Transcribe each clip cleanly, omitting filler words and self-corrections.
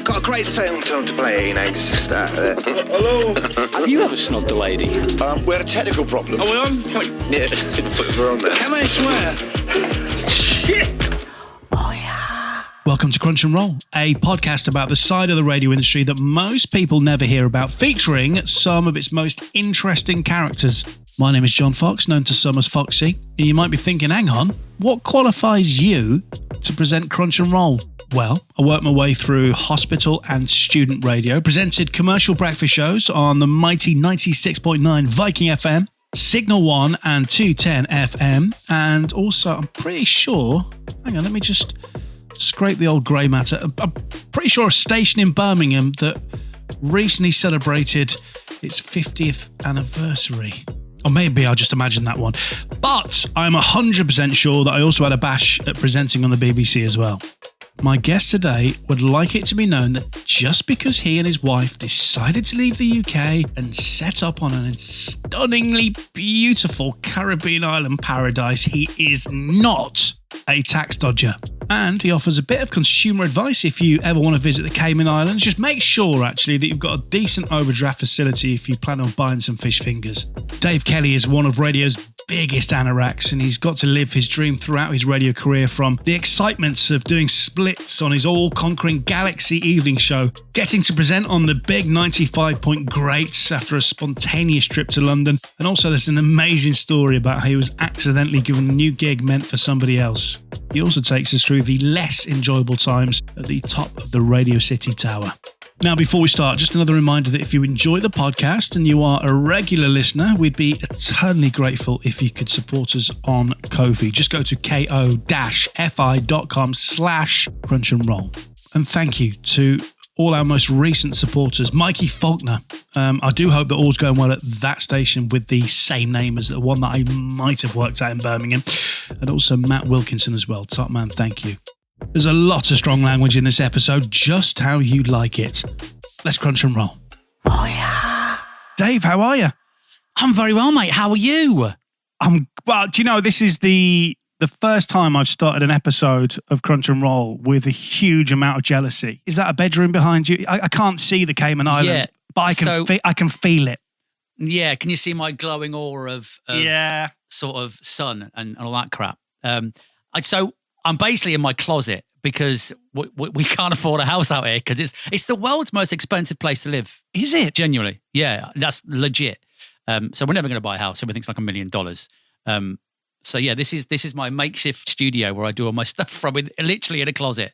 got a great film to play, just Hello? Have you ever snubbed a lady? We had a technical problem. Are we on? Yeah, we're on there. Can I swear? Shit! Welcome to Crunch and Roll, a podcast about the side of the radio industry that most people never hear about, featuring some of its most interesting characters. My name is John Fox, known to some as Foxy. And you might be thinking, hang on, what qualifies you to present Crunch and Roll? Well, I worked my way through hospital and student radio, presented commercial breakfast shows on the mighty 96.9 Viking FM, Signal 1 and 210 FM, and also I'm pretty sure, hang on, let me just scrape the old grey matter. I'm pretty sure a station in Birmingham that recently celebrated its 50th anniversary. Or maybe I just imagined that one. But I'm 100% sure that I also had a bash at presenting on the BBC as well. My guest today would like it to be known that just because he and his wife decided to leave the UK and set up on an stunningly beautiful Caribbean island paradise, he is not a tax dodger. And he offers a bit of consumer advice if you ever want to visit the Cayman Islands. Just make sure, actually, that you've got a decent overdraft facility if you plan on buying some fish fingers. Dave Kelly is one of radio's biggest anoraks, and he's got to live his dream throughout his radio career, from the excitements of doing splits on his all-conquering Galaxy evening show, getting to present on the big 95-point greats after a spontaneous trip to London, and also there's an amazing story about how he was accidentally given a new gig meant for somebody else. He also takes us through the less enjoyable times at the top of the Radio City Tower. Now, before we start, just another reminder that if you enjoy the podcast and you are a regular listener, we'd be eternally grateful if you could support us on Ko-fi. Just go to ko-fi.com/crunch and roll. And thank you to all our most recent supporters. Mikey Faulkner. I do hope that all's going well at that station with the same name as the one that I might have worked at in Birmingham. And also Matt Wilkinson as well. Top man, thank you. There's a lot of strong language in this episode, just how you like it. Let's crunch and roll. Oh, yeah. Dave, how are you? I'm very well, mate. How are you? Well, do you know, this is the first time I've started an episode of Crunch and Roll with a huge amount of jealousy. Is that a bedroom behind you? I can't see the Cayman Islands, but I can feel it. Yeah, can you see my glowing aura of sort of sun and all that crap? So I'm basically in my closet because we can't afford a house out here because it's the world's most expensive place to live. Is it? Genuinely. Yeah, that's legit. So we're never going to buy a house. Everything's like $1 million. So yeah, this is my makeshift studio where I do all my stuff from literally in a closet.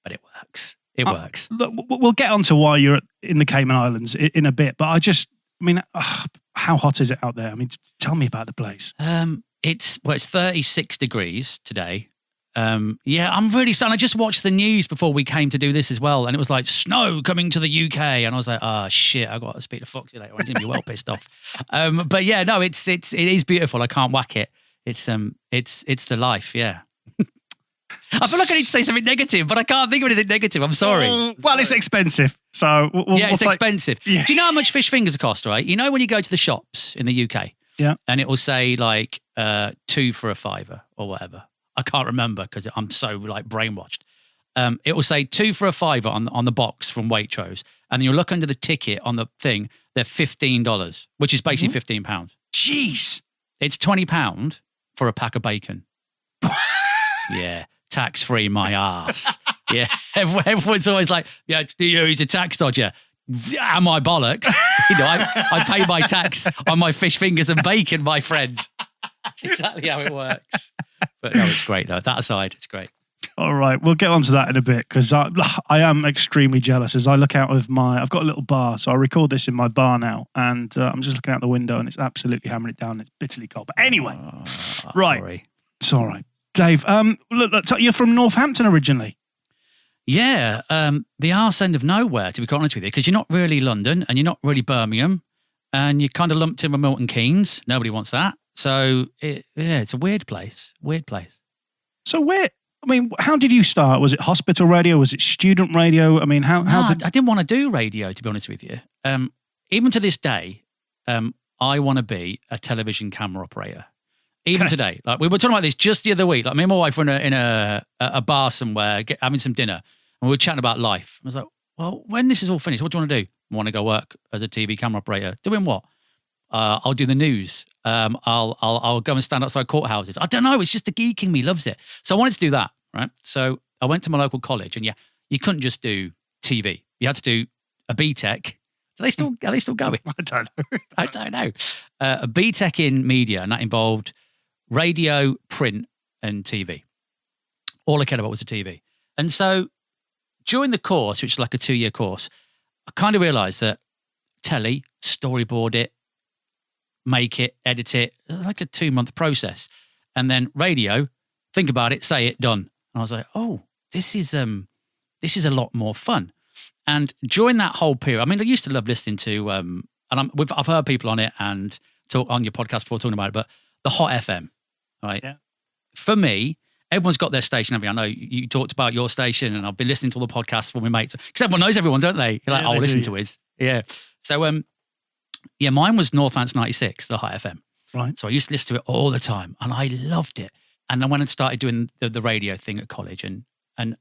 But it works. It works. Look, we'll get on to why you're in the Cayman Islands in a bit, but how hot is it out there? I mean, tell me about the place. It's 36 degrees today. Yeah, I'm really sad. I just watched the news before we came to do this as well, and it was like snow coming to the UK, and I was like, oh shit, I got to speak to Foxy later. I'm gonna be well pissed off. But yeah, no, it is beautiful. I can't whack it. It's the life. Yeah. I feel like I need to say something negative, but I can't think of anything negative. I'm sorry. Well, it's expensive, so it's expensive. Yeah. Do you know how much fish fingers cost? Right? You know when you go to the shops in the UK, and it will say like 2 for $5 or whatever. I can't remember because I'm so like brainwashed. It will say 2 for $5 on the box from Waitrose, and then you'll look under the ticket on the thing. They're $15, which is basically £15. Jeez, it's £20 for a pack of bacon. Yeah, tax free, my ass. Yeah, everyone's always like, yeah, he's a tax dodger. Am I bollocks? You know, I pay my tax on my fish fingers and bacon, my friend. That's exactly how it works. But no, it's great though. That aside, it's great. All right, we'll get onto that in a bit because I am extremely jealous as I look out of I've got a little bar, so I record this in my bar now, and I'm just looking out the window and it's absolutely hammering it down. It's bitterly cold. But anyway, right, sorry. It's all right. Dave, look, you're from Northampton originally. Yeah, the arse end of nowhere, to be quite honest with you, because you're not really London and you're not really Birmingham, and you're kind of lumped in with Milton Keynes. Nobody wants that. So, it's a weird place. So how did you start? Was it hospital radio? Was it student radio? I mean, I didn't want to do radio, to be honest with you. Even to this day, I want to be a television camera operator. Even today. Like, we were talking about this just the other week. Like, me and my wife were in a bar somewhere, having some dinner, and we were chatting about life. I was like, well, when this is all finished, what do you want to do? I want to go work as a TV camera operator. Doing what? I'll do the news. I'll go and stand outside courthouses. I don't know. It's just the geek in me loves it. So I wanted to do that, right? So I went to my local college, and you couldn't just do TV. You had to do a BTEC. Are they still going? I don't know. I don't know. A BTEC in media, and that involved radio, print, and TV. All I cared about was the TV. And so during the course, which is like a 2-year course, I kind of realised that telly, storyboard it, make it, edit it, like a 2-month process. And then radio, think about it, say it, done. And I was like, oh, this is a lot more fun. And during that whole period, I mean, I used to love listening to, and I've heard people on it and talk on your podcast before talking about it, but the Hot FM, right? Yeah. For me, everyone's got their station. I know you talked about your station, and I've been listening to all the podcasts for my mates because everyone knows everyone, don't they? You're like, oh, listen to his. Yeah. So, mine was Northampton 96, the Hot FM. Right. So I used to listen to it all the time, and I loved it. And then when I started doing the radio thing at college and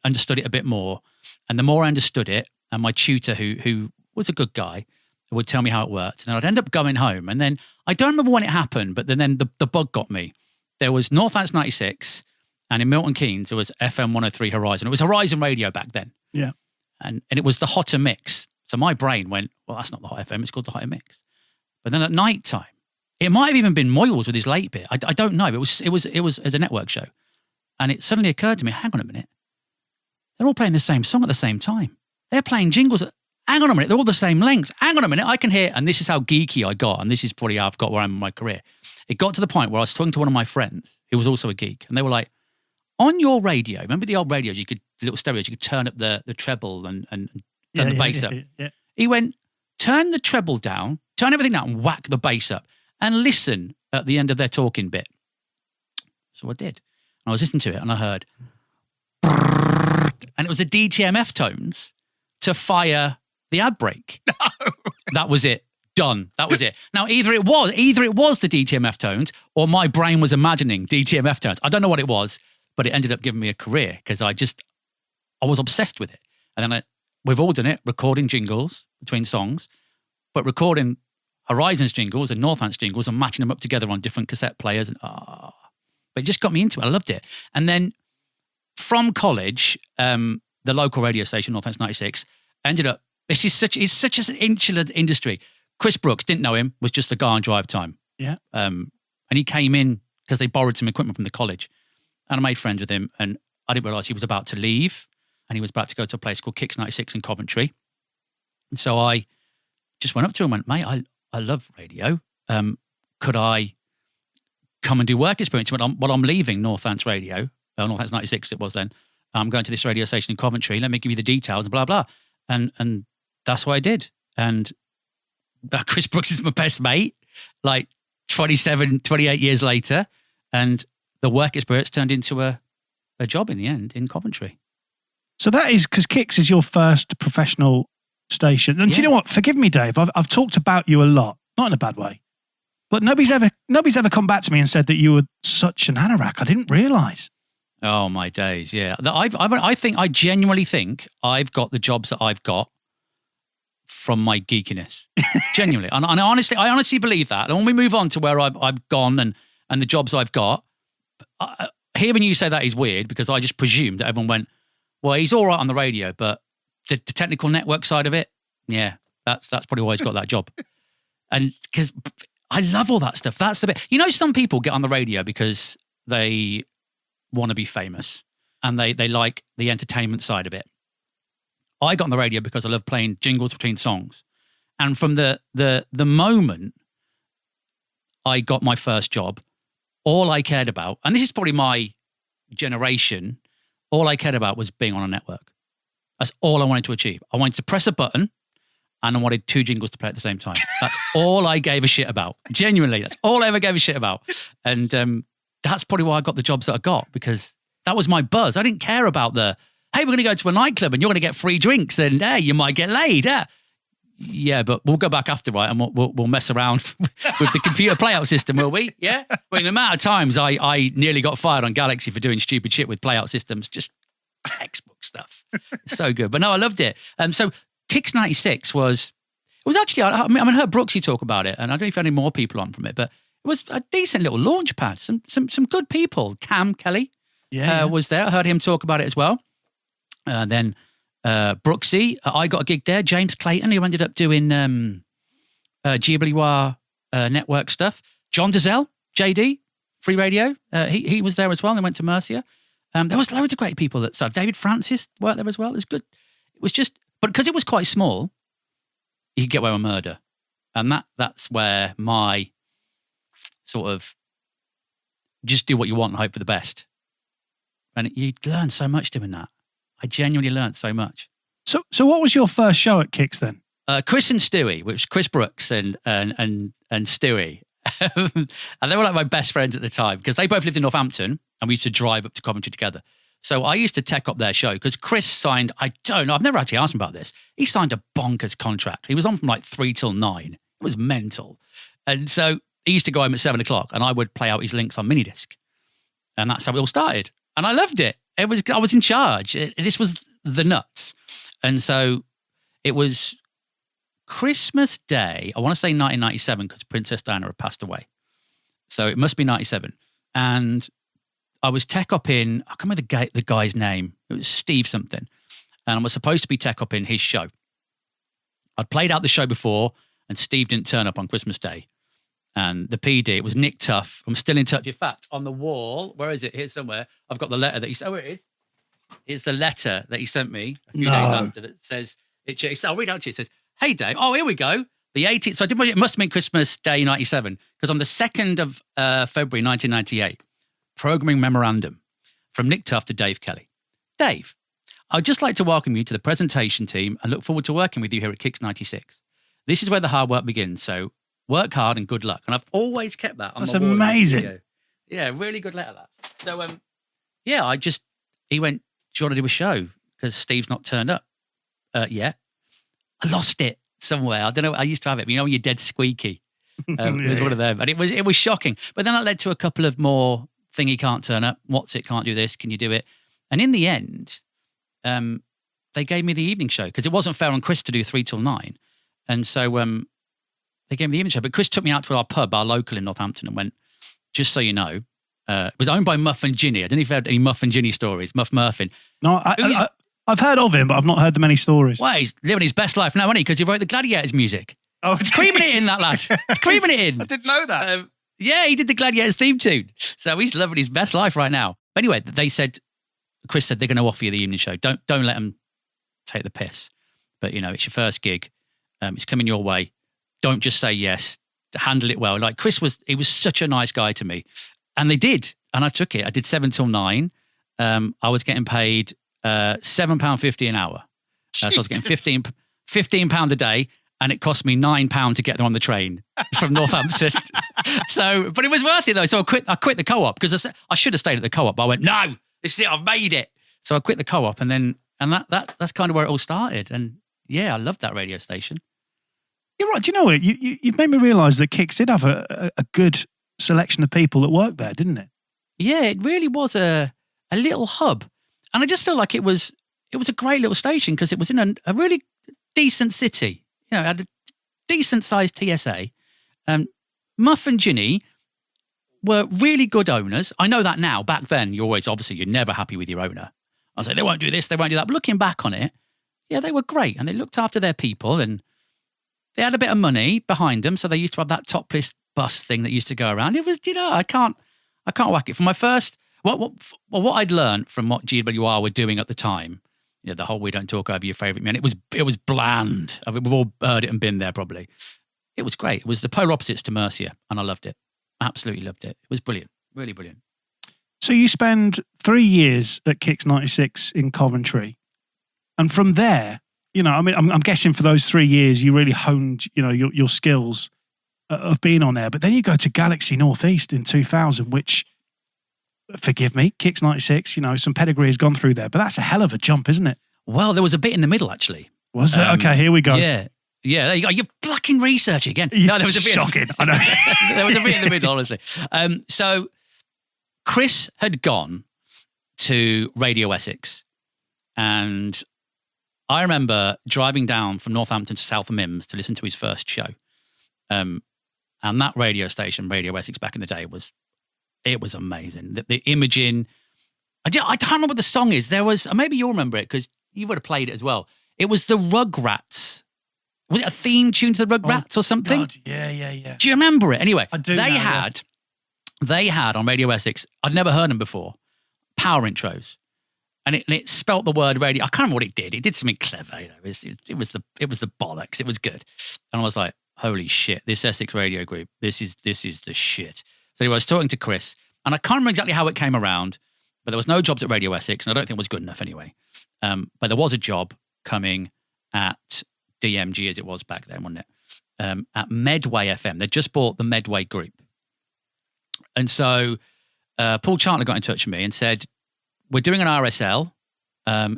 understood it a bit more, and the more I understood it, and my tutor, who was a good guy, would tell me how it worked. And then I'd end up going home. And then I don't remember when it happened, but then the bug got me. There was Northampton 96, and in Milton Keynes, there was FM 103 Horizon. It was Horizon Radio back then. Yeah. And it was the Hotter Mix. So my brain went, well, that's not the Hot FM, it's called the Hotter Mix. But then at night time, it might have even been Moyles with his late bit. I don't know. It was as a network show. And it suddenly occurred to me, hang on a minute. They're all playing the same song at the same time. They're playing jingles. Hang on a minute. They're all the same length. Hang on a minute. I can hear, and this is how geeky I got, and this is probably how I've got where I am in my career. It got to the point where I was talking to one of my friends who was also a geek, and they were like, on your radio, remember the old radios, the little stereos, you could turn up the treble and turn the bass up. Yeah. He went, turn the treble down, turn everything down, and whack the bass up, and listen at the end of their talking bit. So I did. I was listening to it, and I heard, and it was the DTMF tones to fire the ad break. No. That was it. Done. That was it. Now, either it was the DTMF tones, or my brain was imagining DTMF tones. I don't know what it was, but it ended up giving me a career because I was obsessed with it. And then we've all done it, recording jingles between songs, but recording Horizon's jingles and Northampton's jingles and matching them up together on different cassette players. And but it just got me into it. I loved it. And then from college, the local radio station, Northampton 96, ended up, it's such an insular industry. Chris Brooks, didn't know him, was just a guy on drive time. Yeah. And he came in because they borrowed some equipment from the college. And I made friends with him, and I didn't realise he was about to leave, and he was about to go to a place called Kicks 96 in Coventry. And so I just went up to him and went, mate, I love radio. Could I come and do work experience? Well, I'm leaving Northampton Radio, Northampton 96 it was then. I'm going to this radio station in Coventry. Let me give you the details, blah, blah. And that's what I did. And Chris Brooks is my best mate, like 28 years later. And the work experience turned into a job in the end in Coventry. So that is because Kicks is your first professional station. And do you know what? Forgive me, Dave. I've talked about you a lot, not in a bad way, but nobody's ever come back to me and said that you were such an anorak. I didn't realise. Oh my days, yeah. I genuinely think I've got the jobs that I've got from my geekiness, genuinely, and I honestly believe that. And when we move on to where I've gone and the jobs I've got. Hearing you say that is weird because I just presumed that everyone went, well, he's all right on the radio, but the technical network side of it, yeah, that's probably why he's got that job. And because I love all that stuff. That's the bit. You know, some people get on the radio because they want to be famous and they like the entertainment side of it. I got on the radio because I love playing jingles between songs. And from the moment I got my first job, all I cared about, and this is probably my generation, all I cared about was being on a network. That's all I wanted to achieve. I wanted to press a button and I wanted 2 jingles to play at the same time. That's all I gave a shit about. Genuinely, that's all I ever gave a shit about. And that's probably why I got the jobs that I got, because that was my buzz. I didn't care about hey, we're going to go to a nightclub and you're going to get free drinks and hey, you might get laid. Yeah, but we'll go back after, right? And we'll mess around with the computer playout system, will we? Yeah? I mean, the amount of times I nearly got fired on Galaxy for doing stupid shit with playout systems, just textbook stuff. So good. But no, I loved it. So Kicks 96 was actually, I mean, I heard Brooksy talk about it, and I don't know if any more people on from it, but it was a decent little launch pad. Some good people. Cam Kelly was there. I heard him talk about it as well. Then Brooksy, I got a gig there. James Clayton, who ended up doing GWR network stuff. John Dazelle, JD, Free Radio. He was there as well, and they went to Mercia. There was loads of great people that started. David Francis worked there as well. It was good. It was just, but because it was quite small, you could get away with murder. And that's where my sort of just do what you want and hope for the best. And you learn so much doing that. I genuinely learned so much. So what was your first show at Kicks then? Chris and Stewie, which was Chris Brooks and Stewie. And they were like my best friends at the time because they both lived in Northampton and we used to drive up to Coventry together. So I used to tech up their show because Chris signed, I don't know, I've never actually asked him about this. He signed a bonkers contract. He was on from like 3 till 9. It was mental. And so he used to go home at 7 o'clock and I would play out his links on minidisc. And that's how it all started. And I loved it. I was in charge. This was the nuts. And so it was Christmas Day, I want to say 1997 because Princess Diana had passed away. So it must be 97. And I was tech up in, I can't remember the guy's name. It was Steve something. And I was supposed to be tech up in his show. I'd played out the show before and Steve didn't turn up on Christmas Day. And the PD, it was Nick Tuff. I'm still in touch. In fact, on the wall, where is it? Here somewhere. I've got the letter that he sent. Oh, it is. Here's the letter that he sent me a few days after that says, I'll read out to you. It says, "Hey, Dave." Oh, here we go. The 18th. So it must have been Christmas Day 97. Because on the 2nd of February 1998, programming memorandum from Nick Tuff to Dave Kelly. Dave, I'd just like to welcome you to the presentation team and look forward to working with you here at Kicks 96. This is where the hard work begins. So work hard and good luck. And I've always kept that on That's my wall. amazing. Yeah, really good letter, that. So, he went, "Do you want to do a show? Because Steve's not turned up yet." I lost it somewhere. I don't know. I used to have it. But you know when you're dead squeaky? It was one of them. And it was shocking. But then that led to a couple of more thingy can't turn up. What's it? Can't do this. Can you do it? And in the end, they gave me the evening show because it wasn't fair on Chris to do 3 till 9. And so they gave me the evening show. But Chris took me out to our pub, our local in Northampton, and went, "Just so you know, it was owned by Muff and Ginny." I don't know if you've heard any Muff and Ginny stories. Muff Murphin. No, I've heard of him, but I've not heard the many stories. Well, he's living his best life now, isn't he? Because he wrote the Gladiators music. Oh, He's creaming it in, that lad. He's creaming it in. I didn't know that. Yeah, he did the Gladiators theme tune. So he's living his best life right now. But anyway, Chris said they're going to offer you the evening show. Don't let them take the piss. But, it's your first gig. It's coming your way. Don't just say yes. Handle it well. Like he was such a nice guy to me. And they did. And I took it. I did 7 till 9. I was getting paid £7.50 an hour. So I was getting £15 a day. And it cost me £9 to get them on the train from Northampton. But it was worth it though. So I quit the co-op because I should have stayed at the co-op. But I went, no, this is it. I've made it. So I quit the co-op, and that's kind of where it all started. And yeah, I loved that radio station. You're right. Do you know what? You've made me realise that Kicks did have a good selection of people that worked there, didn't it? Yeah, it really was a little hub, and I just feel like it was a great little station because it was in a really decent city. It had a decent-sized TSA. Muff and Ginny were really good owners. I know that now. Back then, you're never happy with your owner. I was like, they won't do this, they won't do that. But looking back on it, yeah, they were great. And they looked after their people and they had a bit of money behind them. So they used to have that topless bus thing that used to go around. It was, I can't whack it. For my first, what I'd learned from what GWR were doing at the time, the whole "we don't talk over your favourite man," it was bland. I mean, we've all heard it and been there probably. It was great. It was the polar opposites to Mercia, and I loved it. Absolutely loved it. It was brilliant. Really brilliant. So you spend 3 years at Kicks 96 in Coventry. And from there, I'm guessing for those 3 years, you really honed, your skills of being on air. But then you go to Galaxy Northeast in 2000, which, forgive me, Kicks 96, some pedigree has gone through there. But that's a hell of a jump, isn't it? Well, there was a bit in the middle, actually. Was there? Okay, here we go. Yeah. Yeah, there you go. You're fucking research again. No, there was a bit shocking. I know. There was a bit in the middle, honestly. So Chris had gone to Radio Essex, and I remember driving down from Northampton to South Mims to listen to his first show. And that radio station, Radio Essex, back in the day, was amazing. The imaging. I can't remember what the song is. There was, maybe you'll remember it because you would have played it as well. It was the Rugrats. Was it a theme tune to the Rugrats or something? God, yeah. Do you remember it? Anyway, I do. They had on Radio Essex, I'd never heard them before, power intros. And it spelt the word radio. I can't remember what it did. It did something clever. You know, it was the bollocks. It was good. And I was like, holy shit, this Essex radio group, this is the shit. So anyway, I was talking to Chris, and I can't remember exactly how it came around, but there was no jobs at Radio Essex, and I don't think it was good enough anyway. But there was a job coming at DMG, as it was back then, wasn't it? At Medway FM. They'd just bought the Medway group. And so Paul Chantler got in touch with me and said, we're doing an RSL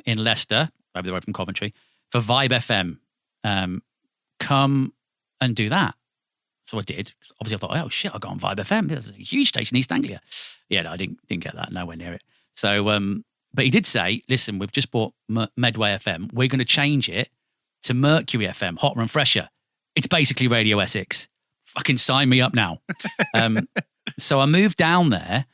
in Leicester, over the road from Coventry, for Vibe FM. Come and do that. So I did. Obviously, I thought, oh shit, I got on Vibe FM. There's a huge station in East Anglia. Yeah, no, I didn't get that. Nowhere near it. So, but he did say, listen, we've just bought Medway FM. We're going to change it to Mercury FM, hotter and fresher. It's basically Radio Essex. Fucking sign me up now. So I moved down there,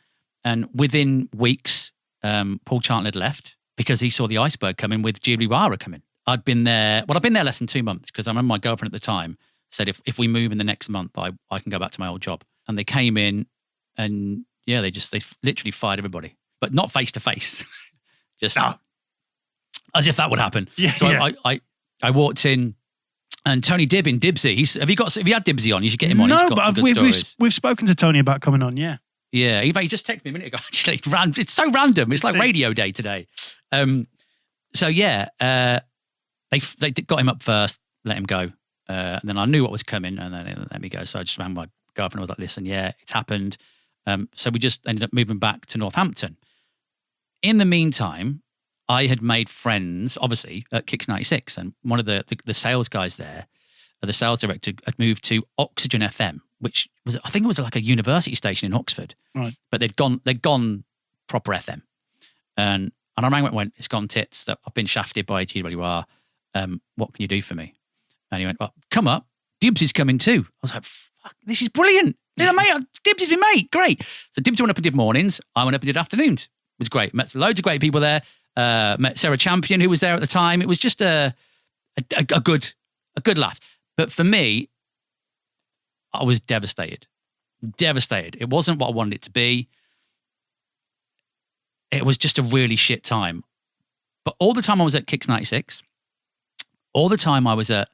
and within weeks, Paul Chantler had left because he saw the iceberg coming with Julie Wara coming. I'd been there less than 2 months because I remember my girlfriend at the time said if we move in the next month, I can go back to my old job. And they came in, and yeah, they literally fired everybody, but not face to face, just as if that would happen. Yeah, so yeah. I walked in, and Tony Dibbin, Dibsy. Have you had Dibsy on? You should get him on. No, but we've spoken to Tony about coming on. Yeah. Yeah, he just texted me a minute ago. Actually, it's so random. It's like radio day today. So yeah, they got him up first, let him go, and then I knew what was coming, and then they let me go. So I just ran my girlfriend. I was like, "Listen, yeah, it's happened." So we just ended up moving back to Northampton. In the meantime, I had made friends, obviously, at Kicks 96, and one of the sales guys there, the sales director, had moved to Oxygen FM, which was, I think it was like a university station in Oxford, right? But they'd gone proper FM, and I rang and went, it's gone tits. That I've been shafted by GWR. What can you do for me? And he went, well, come up. Dibs is coming too. I was like, fuck, this is brilliant. Yeah, mate, Dibs is my mate. Great. So Dibs went up and did mornings. I went up and did afternoons. It was great. Met loads of great people there. Met Sarah Champion, who was there at the time. It was just a good laugh. But for me, I was devastated. It wasn't what I wanted it to be. It was just a really shit time. But all the time I was at Kicks 96, all the time I was at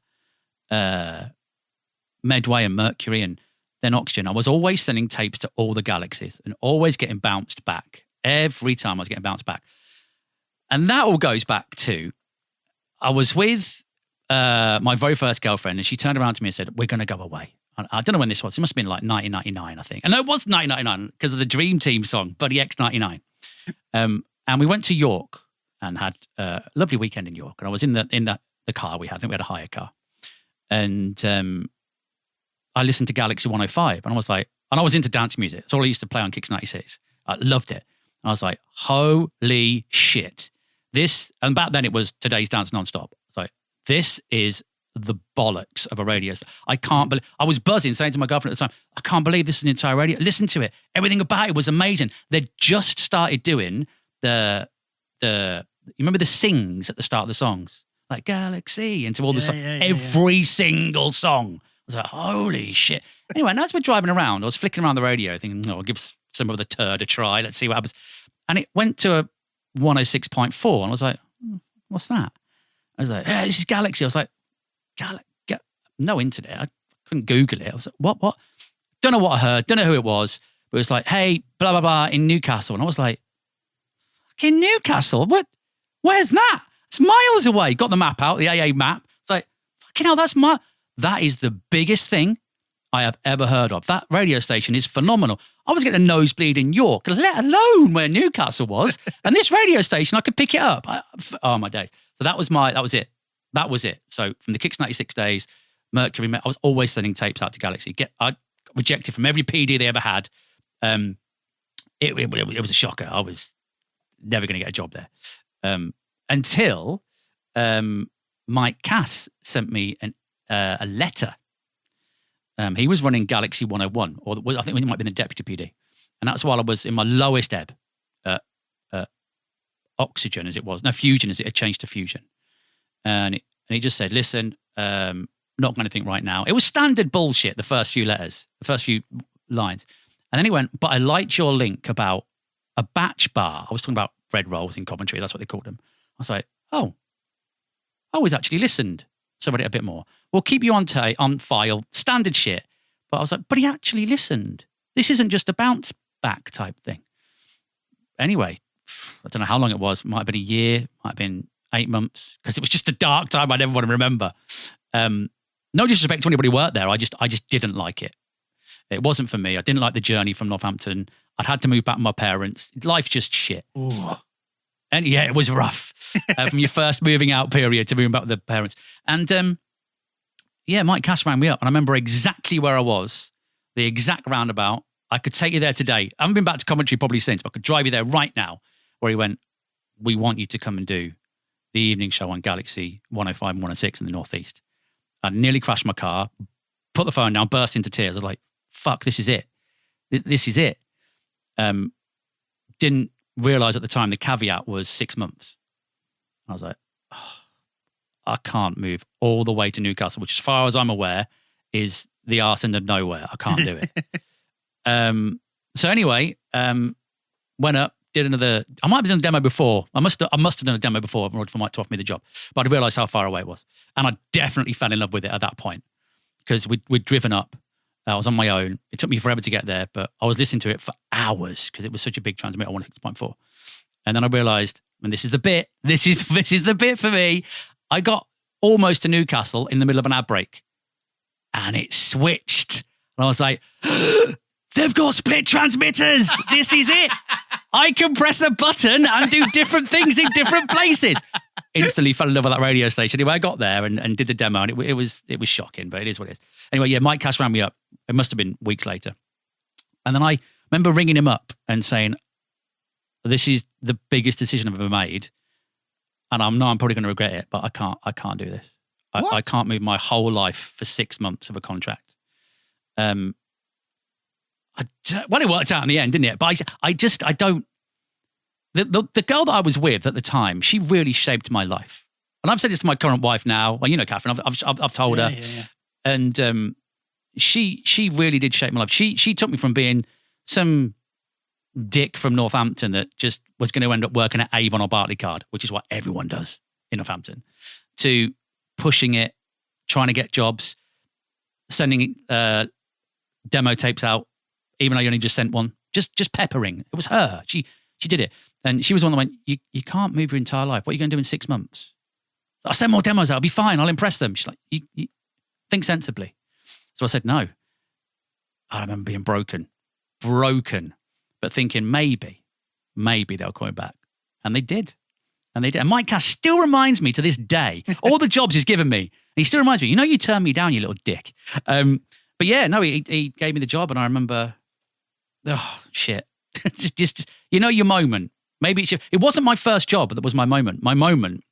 Medway and Mercury and then Oxygen, I was always sending tapes to all the galaxies and always getting bounced back. Every time I was getting bounced back. And that all goes back to, I was with my very first girlfriend, and she turned around to me and said, we're going to go away. I don't know when this was. It must have been like 1999, I think. And no, it was 1999 because of the Dream Team song, Buddy X 99. And we went to York and had a lovely weekend in York. And I was in the car we had. I think we had a hire car. And I listened to Galaxy 105. And I was like, and I was into dance music. It's all I used to play on Kicks 96. I loved it. And I was like, holy shit. This, and back then it was Today's Dance Nonstop. It's like, this is the bollocks of a radio. I can't believe, I was buzzing, saying to my girlfriend at the time, I can't believe this is an entire radio. Listen to it. Everything about it was amazing. They'd just started doing you remember the sings at the start of the songs? Like Galaxy, into all the songs. Every single song. I was like, holy shit. Anyway, and as we're driving around, I was flicking around the radio thinking, I'll give some of the turd a try. Let's see what happens. And it went to a 106.4, and I was like, what's that? I was like, hey, this is Galaxy. I was like, no internet. I couldn't Google it. I was like, what? Don't know what I heard. Don't know who it was. But it was like, hey, blah, blah, blah, in Newcastle. And I was like, fucking Newcastle? What? Where's that? It's miles away. Got the map out, the AA map. It's like, fucking hell, that is the biggest thing I have ever heard of. That radio station is phenomenal. I was getting a nosebleed in York, let alone where Newcastle was. And this radio station, I could pick it up. Oh, my days. So that was it. That was it. So from the Kicks 96 days, Mercury, I was always sending tapes out to Galaxy. I got rejected from every PD they ever had. It was a shocker. I was never going to get a job there. Until Mike Cass sent me a letter. He was running Galaxy 101, or I think he might have been the deputy PD. And that's while I was in my lowest ebb at Oxygen, as it was. No, Fusion, as it had changed to Fusion. And he just said, listen, not going to think right now. It was standard bullshit, the first few letters, the first few lines. And then he went, but I liked your link about a batch bar. I was talking about bread rolls in Coventry. That's what they called them. I was like, oh, he's actually listened. So I read it a bit more. We'll keep you on file, standard shit. But I was like, but he actually listened. This isn't just a bounce back type thing. Anyway, I don't know how long it was. Might have been a year, might have been 8 months, because it was just a dark time I never want to remember. No disrespect to anybody who worked there. I just didn't like it. It wasn't for me. I didn't like the journey from Northampton. I'd had to move back with my parents. Life just shit. Ooh. And yeah, it was rough. From your first moving out period to moving back with the parents. And Mike Cass rang me up, and I remember exactly where I was, the exact roundabout. I could take you there today. I haven't been back to Coventry probably since, but I could drive you there right now, where he went, we want you to come and do the evening show on Galaxy 105 and 106 in the Northeast. I nearly crashed my car, put the phone down, burst into tears. I was like, fuck, this is it. This is it. Didn't realise at the time the caveat was 6 months. I was like, I can't move all the way to Newcastle, which as far as I'm aware is the arse end of nowhere. I can't do it. So anyway, went up, did another, I might have done a demo before. I must have done a demo before in order for Mike to offer me the job. But I realised how far away it was. And I definitely fell in love with it at that point, because we'd driven up. I was on my own. It took me forever to get there, but I was listening to it for hours because it was such a big transmitter on 6.4. And then I realised, and this is the bit, this is the bit for me. I got almost to Newcastle in the middle of an ad break, and it switched. And I was like, they've got split transmitters. This is it. I can press a button and do different things in different places. Instantly fell in love with that radio station. Anyway, I got there and did the demo, and it was shocking, but it is what it is. Anyway, yeah, Mike Cass rang me up. It must have been weeks later. And then I remember ringing him up and saying, this is the biggest decision I've ever made. And I'm probably going to regret it, but I can't do this. I can't move my whole life for 6 months of a contract. Well, it worked out in the end, didn't it? But I don't. The girl that I was with at the time, she really shaped my life. And I've said this to my current wife now. Well, you know, Catherine, I've told her. Yeah. And she really did shape my life. She took me from being some dick from Northampton that just was going to end up working at Avon or Barclaycard, which is what everyone does in Northampton, to pushing it, trying to get jobs, sending demo tapes out, even though you only just sent one, just peppering. It was her. She did it. And she was the one that went, you can't move your entire life. What are you going to do in 6 months? I'll send more demos out. I'll be fine. I'll impress them. She's like, you think sensibly. So I said, no. I remember being broken, but thinking maybe they'll call me back. And they did. And Mike Cass still reminds me to this day, all the jobs he's given me, and he still reminds me, you turned me down, you little dick. But yeah, no, he gave me the job, and I remember, oh, shit. just your moment. Maybe it wasn't my first job, but that was my moment. My moment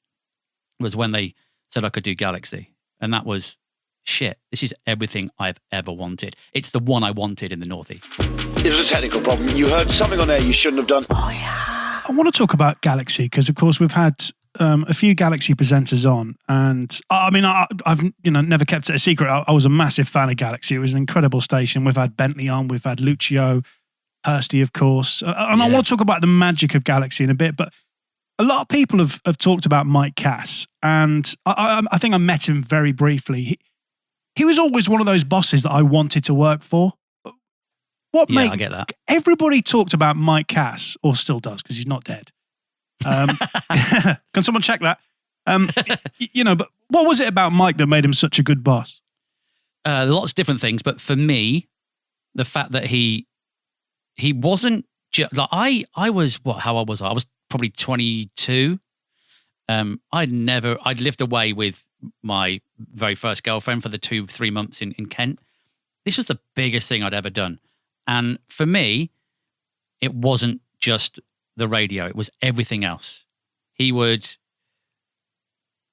was when they said I could do Galaxy. And that was, shit, this is everything I've ever wanted. It's the one I wanted in the Northeast. It was a technical problem. You heard something on air you shouldn't have done. Oh, yeah. I want to talk about Galaxy because, of course, we've had a few Galaxy presenters on. And, I mean, I've never kept it a secret. I was a massive fan of Galaxy. It was an incredible station. We've had Bentley on. We've had Lucio, Hursty, of course. And I want to talk about the magic of Galaxy in a bit, but a lot of people have talked about Mike Cass, and I think I met him very briefly. He was always one of those bosses that I wanted to work for. I get that. Everybody talked about Mike Cass, or still does, because he's not dead. Can someone check that? But what was it about Mike that made him such a good boss? Lots of different things, but for me, the fact that he wasn't just like I was. How old was I? I was probably 22. I'd lived away with my very first girlfriend for the 2-3 months in Kent. This was the biggest thing I'd ever done. And for me, it wasn't just the radio. It was everything else. He would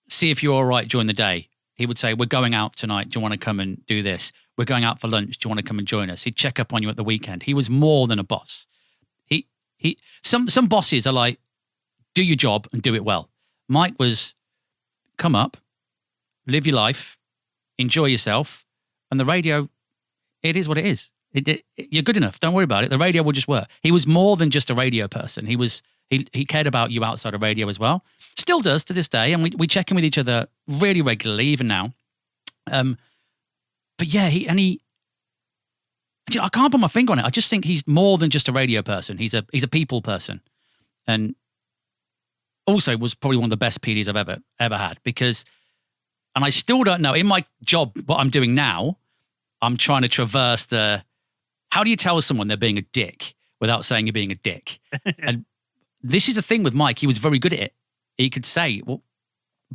see if you're all right during the day. He would say, we're going out tonight. Do you want to come and do this? We're going out for lunch. Do you want to come and join us? He'd check up on you at the weekend. He was more than a boss. Some bosses are like, do your job and do it well. Mike was come up, live your life, enjoy yourself, and the radio, it is what it is. You're good enough. Don't worry about it. The radio will just work. He was more than just a radio person. He cared about you outside of radio as well. Still does to this day, and we check in with each other really regularly, even now. But yeah, I can't put my finger on it. I just think he's more than just a radio person. He's a people person, and also was probably one of the best PDs I've ever had. Because, and I still don't know in my job what I'm doing now. I'm trying to traverse how do you tell someone they're being a dick without saying you're being a dick? And this is the thing with Mike. He was very good at it. He could say, well,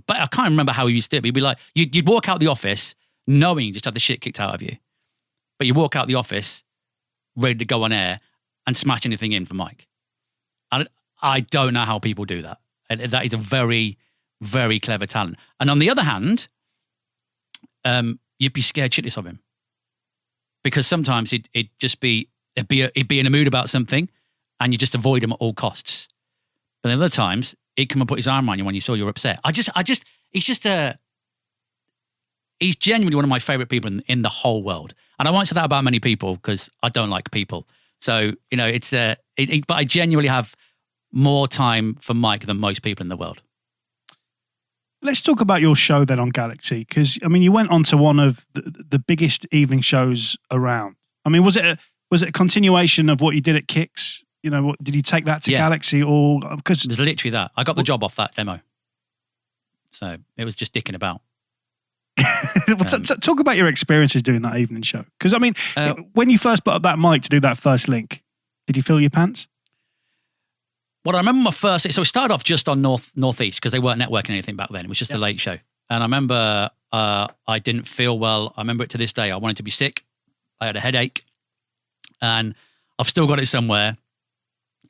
but I can't remember how he used to do it. He'd be like, you'd walk out the office knowing you just had the shit kicked out of you. But you walk out the office ready to go on air and smash anything in for Mike. And I don't know how people do that. And that is a very, very clever talent. And on the other hand, you'd be scared shitless of him. Because sometimes he'd be in a mood about something and you just avoid him at all costs. But then other times, he'd come and put his arm around you when you saw you were upset. He's genuinely one of my favorite people in the whole world. And I won't say that about many people because I don't like people. So, but I genuinely have more time for Mike than most people in the world. Let's talk about your show then on Galaxy, because you went on to one of the biggest evening shows around. Was it a continuation of what you did at Kicks? Did you take that to Galaxy, or because it was literally that? I got the job off that demo, so it was just dicking about. Talk about your experiences doing that evening show, because when you first put up that mic to do that first link, did you feel your pants? Well, I remember my first... So it started off just on Northeast because they weren't networking anything back then. It was just a late show. And I remember I didn't feel well. I remember it to this day. I wanted to be sick. I had a headache. And I've still got it somewhere.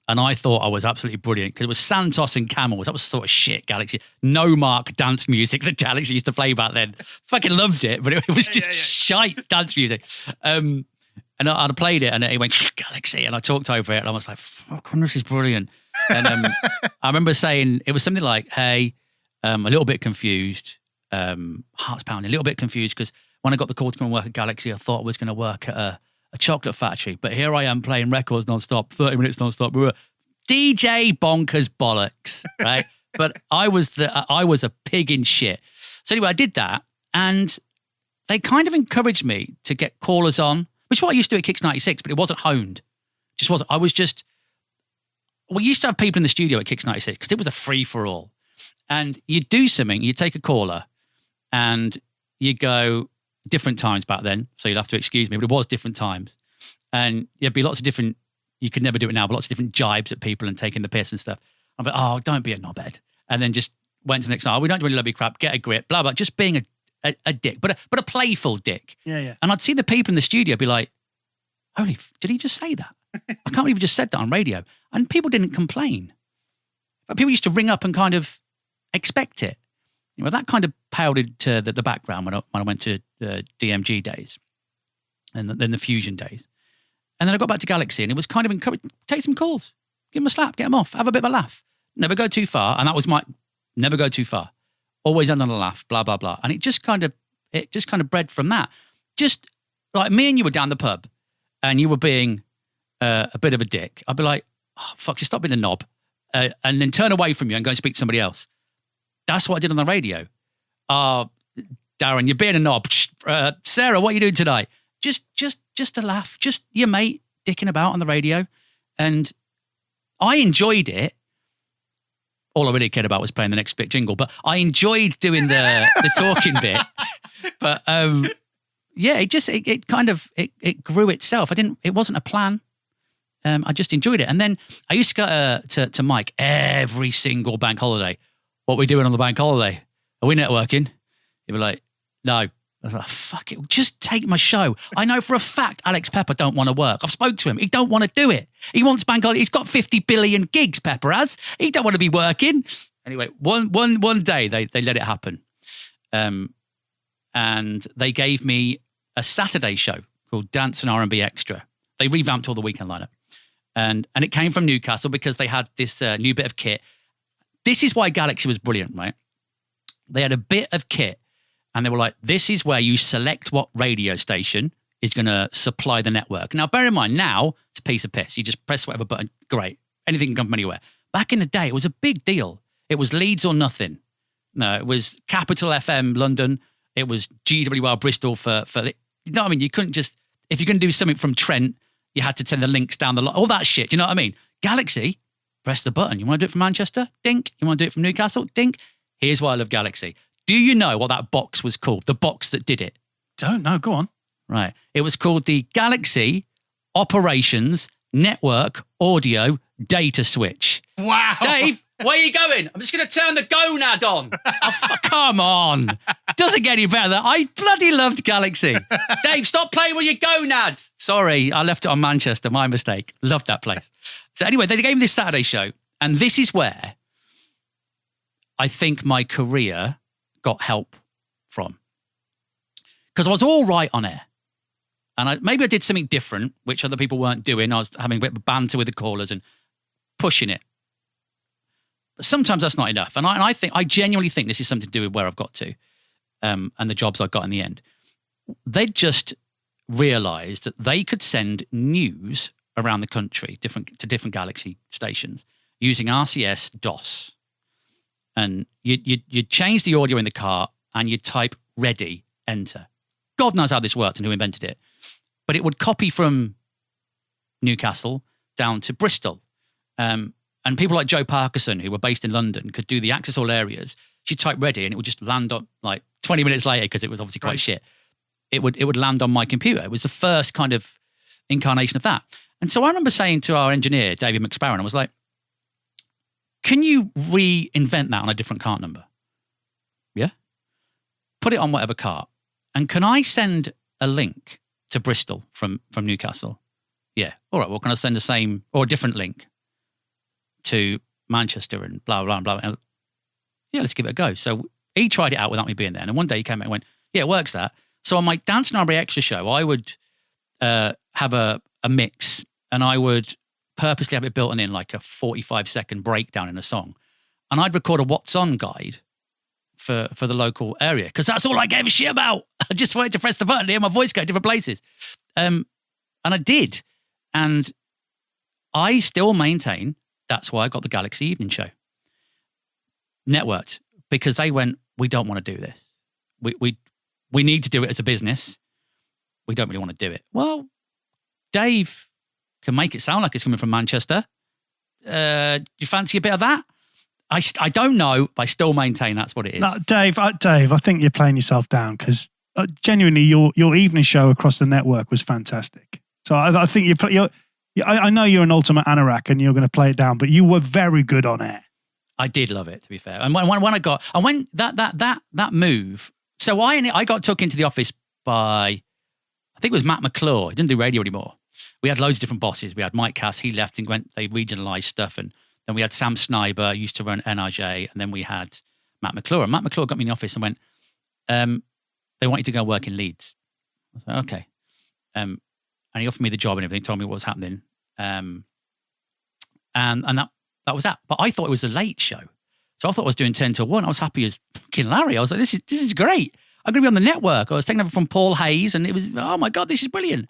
And I thought I was absolutely brilliant because it was Santos and Camels. That was sort of shit, Galaxy. No mark dance music that Galaxy used to play back then. Fucking loved it, but it was just shite dance music. And I played it and it went, Galaxy. And I talked over it and I was like, fuck, this is brilliant. And I remember saying, it was something like, hey, a little bit confused, heart's pounding, a little bit confused because when I got the call to come and work at Galaxy, I thought I was going to work at a chocolate factory. But here I am playing records non-stop, 30 minutes non-stop. We were DJ bonkers bollocks, right? But I was a pig in shit. So anyway, I did that and they kind of encouraged me to get callers on, which is what I used to do at Kicks 96, but it wasn't honed. Just wasn't. We used to have people in the studio at Kicks 96 because it was a free-for-all. And you'd do something, you'd take a caller and you'd go different times back then, so you'd have to excuse me, but it was different times. And there'd be lots of different, you could never do it now, but lots of different jibes at people and taking the piss and stuff. I'm like, oh, don't be a knobhead. And then just went to the next, we don't do any lovely crap, get a grip, blah, blah, just being a dick, but a playful dick. Yeah. And I'd see the people in the studio be like, holy, did he just say that? I can't believe he just said that on radio. And people didn't complain. But people used to ring up and kind of expect it. That kind of paled into the background when I went to the DMG days and then the Fusion days. And then I got back to Galaxy and it was kind of encouraged, take some calls, give them a slap, get them off, have a bit of a laugh. Never go too far. And that was never go too far. Always end on a laugh, blah, blah, blah. And it just kind of bred from that. Just like me and you were down the pub and you were being a bit of a dick. I'd be like, oh, fuck, just stop being a knob. And then turn away from you and go and speak to somebody else. That's what I did on the radio. Darren, you're being a knob. Sarah, what are you doing tonight? Just a laugh. Just your mate dicking about on the radio. And I enjoyed it. All I really cared about was playing the next bit jingle, but I enjoyed doing the talking bit. But it grew itself. It wasn't a plan. I just enjoyed it. And then I used to go to Mike every single bank holiday. What are we doing on the bank holiday? Are we networking? He'd be like, no. I was like, fuck it, just take my show. I know for a fact Alex Pepper don't want to work. I've spoke to him. He don't want to do it. He wants bank holiday. He's got 50 billion gigs, Pepper has. He don't want to be working. Anyway, one day they let it happen. And they gave me a Saturday show called Dance and R&B Extra. They revamped all the weekend lineup. And it came from Newcastle because they had this new bit of kit. This is why Galaxy was brilliant, right? They had a bit of kit and they were like, this is where you select what radio station is going to supply the network. Now, bear in mind, now it's a piece of piss. You just press whatever button. Great. Anything can come from anywhere. Back in the day, it was a big deal. It was Leeds or nothing. No, it was Capital FM London. It was GWR Bristol for the, you know what I mean? You couldn't just, if you're going to do something from Trent, you had to send the links down the line, all that shit. Do you know what I mean? Galaxy, press the button. You want to do it from Manchester? Dink. You want to do it from Newcastle? Dink. Here's why I love Galaxy. Do you know what that box was called? The box that did it? Don't know. Go on. Right. It was called the Galaxy Operations Network Audio Data Switch. Wow. Dave, where are you going? I'm just going to turn the gonad on. Oh, come on. Doesn't get any better than that. I bloody loved Galaxy. Dave, stop playing with your gonad. Sorry, I left it on Manchester. My mistake. Loved that place. So anyway, they gave me this Saturday show. And this is where I think my career got help from. Because I was all right on air. And maybe I did something different, which other people weren't doing. I was having a bit of banter with the callers and pushing it. But sometimes that's not enough. And I genuinely think this is something to do with where I've got to and the jobs I got in the end. They just realised that they could send news around the country to different Galaxy stations using RCS DOS. And you'd change the audio in the car and you'd type ready, enter. God knows how this worked and who invented it. But it would copy from Newcastle down to Bristol. And people like Joe Parkinson, who were based in London, could do the access all areas. She'd type ready and it would just land on like 20 minutes later, because it was obviously quite shit. It would land on my computer. It was the first kind of incarnation of that. And so I remember saying to our engineer, David McSparrow, I was like, can you reinvent that on a different cart number? Yeah. Put it on whatever cart. And can I send a link to Bristol from Newcastle? Yeah. All right. Well, can I send the same or a different link to Manchester and blah, blah, blah? And yeah, let's give it a go. So he tried it out without me being there. And one day he came out and went, yeah, it works that. So on my Dance and R&B Extra show, I would have a mix and I would purposely have it built in like a 45-second breakdown in a song. And I'd record a what's on guide for the local area because that's all I gave a shit about. I just wanted to press the button and hear my voice go different places. And I did. And I still maintain that's why I got the Galaxy Evening Show. Networked. Because they went, we don't want to do this. We need to do it as a business. We don't really want to do it. Well, Dave can make it sound like it's coming from Manchester. Do you fancy a bit of that? I don't know, but I still maintain that's what it is. No, Dave, I think you're playing yourself down because genuinely your evening show across the network was fantastic. So I think I know you're an ultimate anorak and you're going to play it down, but you were very good on air. I did love it, to be fair. And when that move, so I got took into the office by, I think it was Matt McClure. He didn't do radio anymore. We had loads of different bosses. We had Mike Cass, he left and they regionalised stuff. And then we had Sam Sniber, used to run NRJ. And then we had Matt McClure. And Matt McClure got me in the office and went, they want you to go work in Leeds. I was like, okay. And he offered me the job and everything, told me what was happening. And that was that. But I thought it was a late show. So I thought I was doing 10 till 1. I was happy as fucking Larry. I was like, this is great. I'm going to be on the network. I was taking over from Paul Hayes and it was, oh my God, this is brilliant.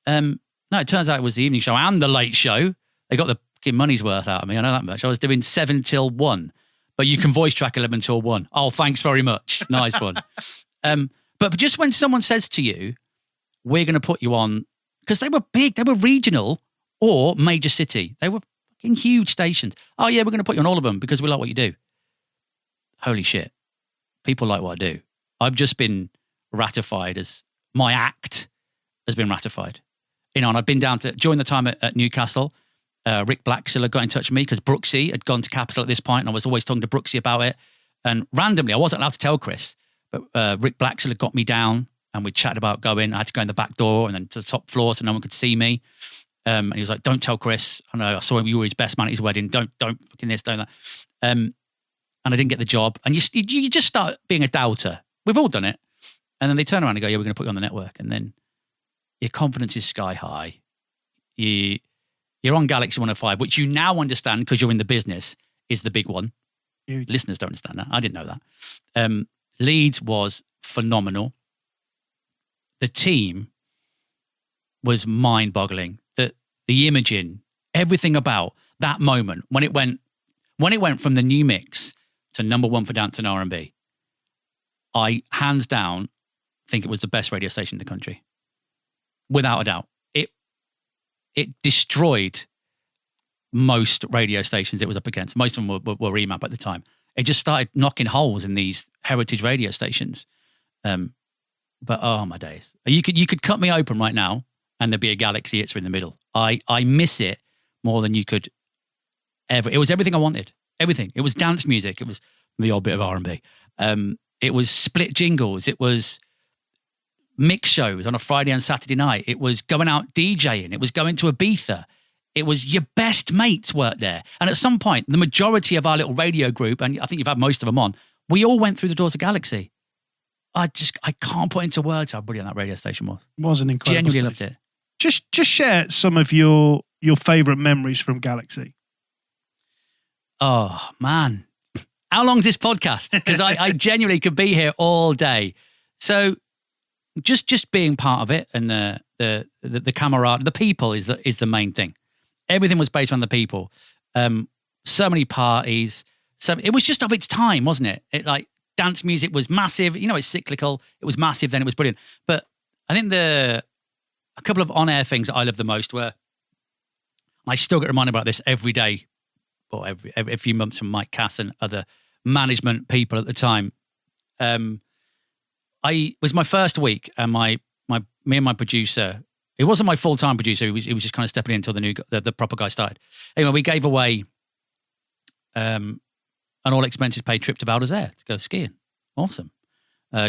No, it turns out it was the evening show and the late show. They got the fucking money's worth out of me. I know that much. I was doing 7 till 1, but you can voice track 11 till 1. Oh, thanks very much. Nice one. But just when someone says to you, we're going to put you on, because they were big, they were regional or major city. They were fucking huge stations. Oh yeah, we're going to put you on all of them because we like what you do. Holy shit. People like what I do. I've just been ratified as my act has been ratified. You know, and I've been down to, during the time at Newcastle, Rick Blacksiller got in touch with me because Brooksy had gone to Capital at this point and I was always talking to Brooksy about it. And randomly, I wasn't allowed to tell Chris, but Rick Blacksiller got me down and we chatted about going. I had to go in the back door and then to the top floor so no one could see me. And he was like, don't tell Chris. I know, I saw him, you were his best man at his wedding. Don't fucking this, don't that. and I didn't get the job. And you just start being a doubter. We've all done it. And then they turn around and go, yeah, we're going to put you on the network. And then your confidence is sky high. You're on Galaxy 105, which you now understand because you're in the business, is the big one. Huge. Listeners don't understand that. I didn't know that. Leeds was phenomenal. The team was mind-boggling. The imaging, everything about that moment when it went from the new mix to number one for dance and R&B. I hands down think it was the best radio station in the country, without a doubt. It destroyed most radio stations it was up against. Most of them were remap at the time. It just started knocking holes in these heritage radio stations. But oh my days, you could cut me open right now, and there'd be a Galaxy Hits in the middle. I miss it more than you could ever. It was everything I wanted. Everything. It was dance music. It was the odd bit of R&B. It was split jingles. It was mix shows on a Friday and Saturday night. It was going out DJing. It was going to Ibiza. It was your best mates worked there. And at some point, the majority of our little radio group, and I think you've had most of them on, we all went through the doors of Galaxy. I can't put into words how brilliant that radio station was. It was an incredible Genuinely station. loved it. Just share some of your favourite memories from Galaxy. Oh, man. How long's this podcast? Because I genuinely could be here all day. So just being part of it, and the camaraderie, the people is the main thing. Everything was based on the people. So many parties. So it was just of its time, wasn't it? It like dance music was massive. You know, it's cyclical. It was massive, then it was brilliant. But I think a couple of on-air things that I love the most were, I still get reminded about this every day, or every few months, from Mike Cass and other management people at the time. It was my first week, and me and my producer, it wasn't my full-time producer, he was just kind of stepping in until the proper guy started. Anyway, we gave away an all-expenses paid trip to Val d'Isere to go skiing. Awesome.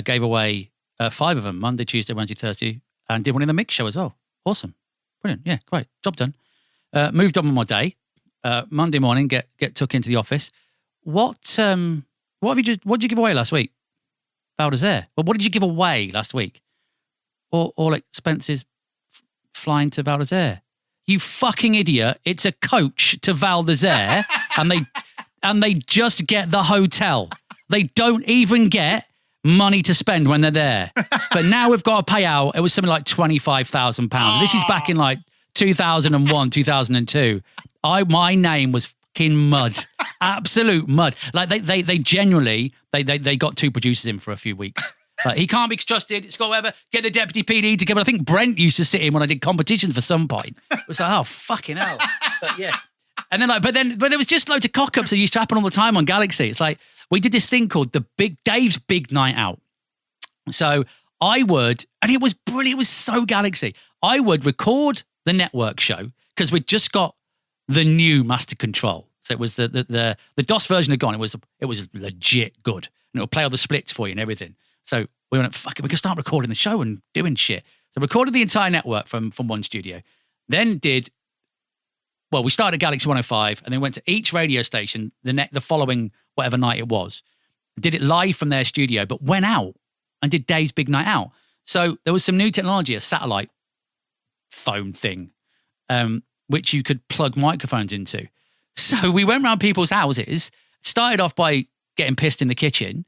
Gave away 5 of them, Monday, Tuesday, Wednesday, Thursday, and did one in the mix show as well. Awesome. Brilliant. Yeah, great. Job done. Moved on with my day. Monday morning, get took into the office. What did you give away last week? Val d'Isere. Well, what did you give away last week? All expenses flying to Val d'Isere. You fucking idiot. It's a coach to Val d'Isere, and they just get the hotel. They don't even get money to spend when they're there. But now we've got to pay out, it was something like £25,000. This is back in like 2001, 2002. My name was fucking mud. Absolute mud. Like they genuinely, they got 2 producers in for a few weeks. Like, he can't be trusted. It's got whatever. Get the deputy PD together. I think Brent used to sit in when I did competitions for some point. It was like, oh, fucking hell. But yeah. And then but there was just loads of cock-ups that used to happen all the time on Galaxy. It's like, we did this thing called Dave's Big Night Out. So I would, and it was brilliant. It was so Galaxy. I would record the network show because we'd just got the new Master Control. So it was the DOS version had gone. It was legit good, and it would play all the splits for you and everything. So we went, fuck it, we can start recording the show and doing shit. So recorded the entire network from one studio. Then we started at Galaxy 105, and then went to each radio station the following whatever night it was. Did it live from their studio, but went out and did Dave's Big Night Out. So there was some new technology, a satellite phone thing, which you could plug microphones into. So we went around people's houses, started off by getting pissed in the kitchen,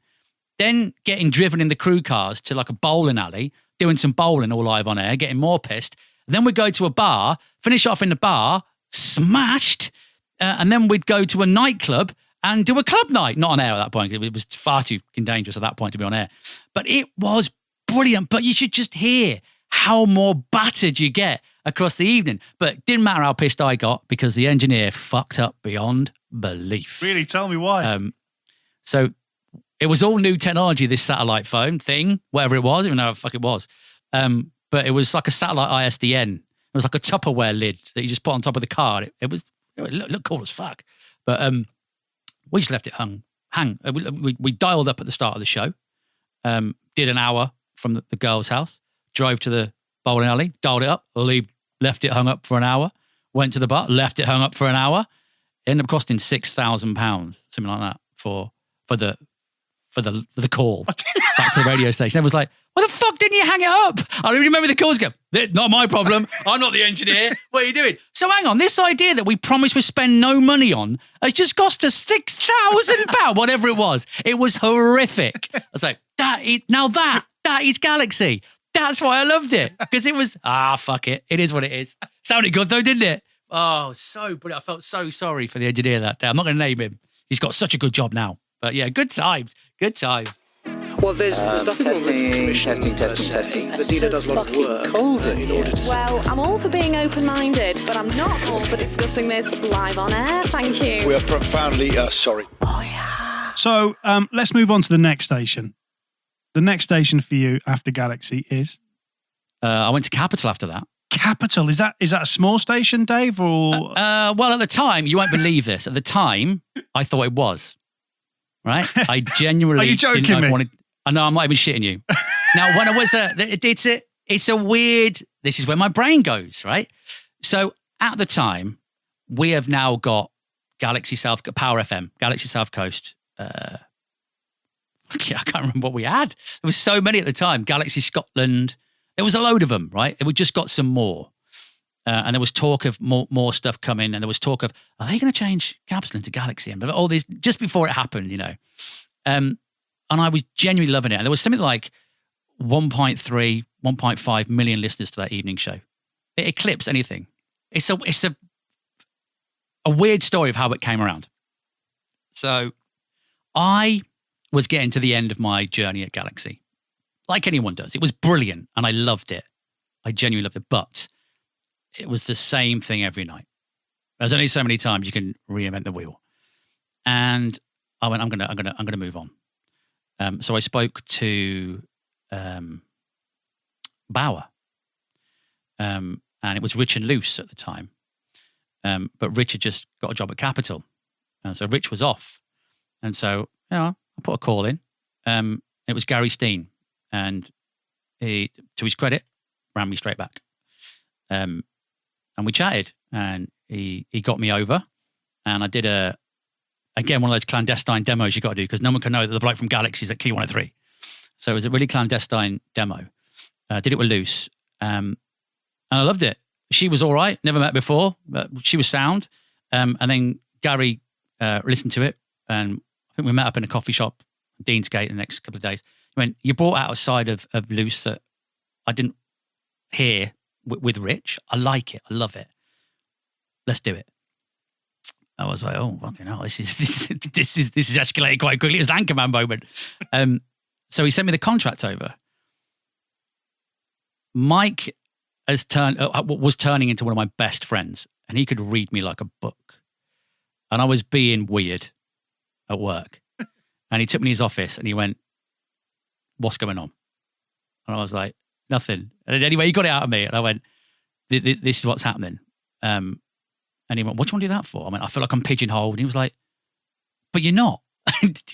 then getting driven in the crew cars to like a bowling alley, doing some bowling all live on air, getting more pissed. Then we'd go to a bar, finish off in the bar, smashed, and then we'd go to a nightclub and do a club night. Not on air at that point. It was far too dangerous at that point to be on air. But it was brilliant. But you should just hear how more battered you get across the evening. But it didn't matter how pissed I got because the engineer fucked up beyond belief. Really? Tell me why. So it was all new technology, this satellite phone thing, whatever it was, even though the fuck it was. But it was like a satellite ISDN. It was like a Tupperware lid that you just put on top of the car. It looked cool as fuck. But we just left it hang. We dialed up at the start of the show, did an hour from the girl's house, drove to the bowling alley, dialed it up, left it hung up for an hour, went to the bar, left it hung up for an hour. It ended up costing £6,000, something like that, for for the call back to the radio station. Everyone was like, "Why the fuck didn't you hang it up?" I remember the calls go, "Not my problem. I'm not the engineer. What are you doing?" So hang on, this idea that we promised we'd spend no money on has just cost us £6,000, whatever it was. It was horrific. I was like, that is Galaxy. That's why I loved it, because it was, fuck it. It is what it is. Sounded good though, didn't it? Oh, so brilliant. I felt so sorry for the engineer that day. I'm not going to name him. He's got such a good job now. But yeah, good times. Good times. Well, there's nothing wrong with commissioning testing. The dealer does a lot of work in order to... Well, I'm all for being open-minded, but I'm not all for discussing this live on air. Thank you. We are profoundly sorry. So let's move on to the next station. The next station for you after Galaxy is? I went to Capital after that. Capital, is that a small station, Dave? Or well, at the time, you won't believe this. At the time, I thought it was. Right? I genuinely Are you joking didn't know if me? I wanted. I know, I'm not even shitting you. Now, when I was it's a weird. This is where my brain goes, right? So at the time, we have now got Galaxy South Power FM, Galaxy South Coast. I can't remember what we had. There was so many at the time. Galaxy Scotland. There was a load of them, right? We just got some more. And there was talk of more stuff coming. And there was talk of, are they going to change Capital into Galaxy? And all these, just before it happened, you know. And I was genuinely loving it. And there was something like 1.3, 1.5 million listeners to that evening show. It eclipsed anything. It's a weird story of how it came around. So I was getting to the end of my journey at Galaxy. Like anyone does. It was brilliant and I loved it. I genuinely loved it. But it was the same thing every night. There's only so many times you can reinvent the wheel. And I went, I'm gonna move on. So I spoke to Bauer. And it was Rich and Luce at the time. But Rich had just got a job at Capital. And so Rich was off. And so, you know, I put a call in. It was Gary Steen. And he, to his credit, ran me straight back. And we chatted. And he got me over. And I did one of those clandestine demos you got to do because no one can know that the bloke from Galaxy is at Key 103. So it was a really clandestine demo. Did it with Luce. And I loved it. She was all right. Never met before, but she was sound. And then Gary listened to it. And I think we met up in a coffee shop, Deansgate, the next couple of days. He went, you brought out a side of Luce that I didn't hear with Rich. I like it. I love it. Let's do it. I was like, oh, fucking hell, this is escalated quite quickly. It was an Anchorman moment. So he sent me the contract over. Mike was turning into one of my best friends, and he could read me like a book. And I was being weird at work. And he took me to his office and he went, what's going on? And I was like, nothing. And anyway, he got it out of me. And I went, this is what's happening. And he went, what do you want to do that for? I went, I feel like I'm pigeonholed. And he was like, but you're not.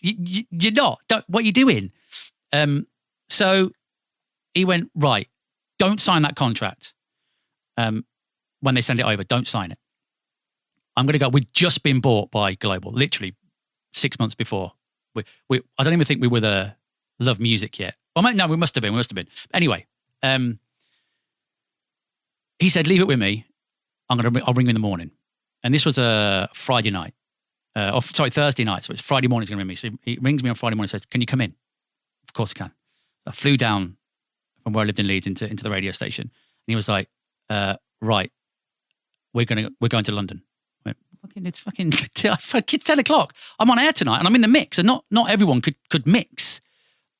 You're not. What are you doing? So he went, right, don't sign that contract. When they send it over, don't sign it. I'm going to go. We'd just been bought by Global, literally 6 months before. I don't even think we were the Love Music yet. Well, no, we must have been. Anyway, he said, leave it with me. I'll ring you in the morning. And this was a Friday night. Thursday night. So it's Friday morning he's going to ring me. So he rings me on Friday morning and says, can you come in? Of course I can. I flew down from where I lived in Leeds into the radio station. And he was like, right, we're going to London. I went, it's fucking 10 o'clock. I'm on air tonight and I'm in the mix. And not everyone could mix.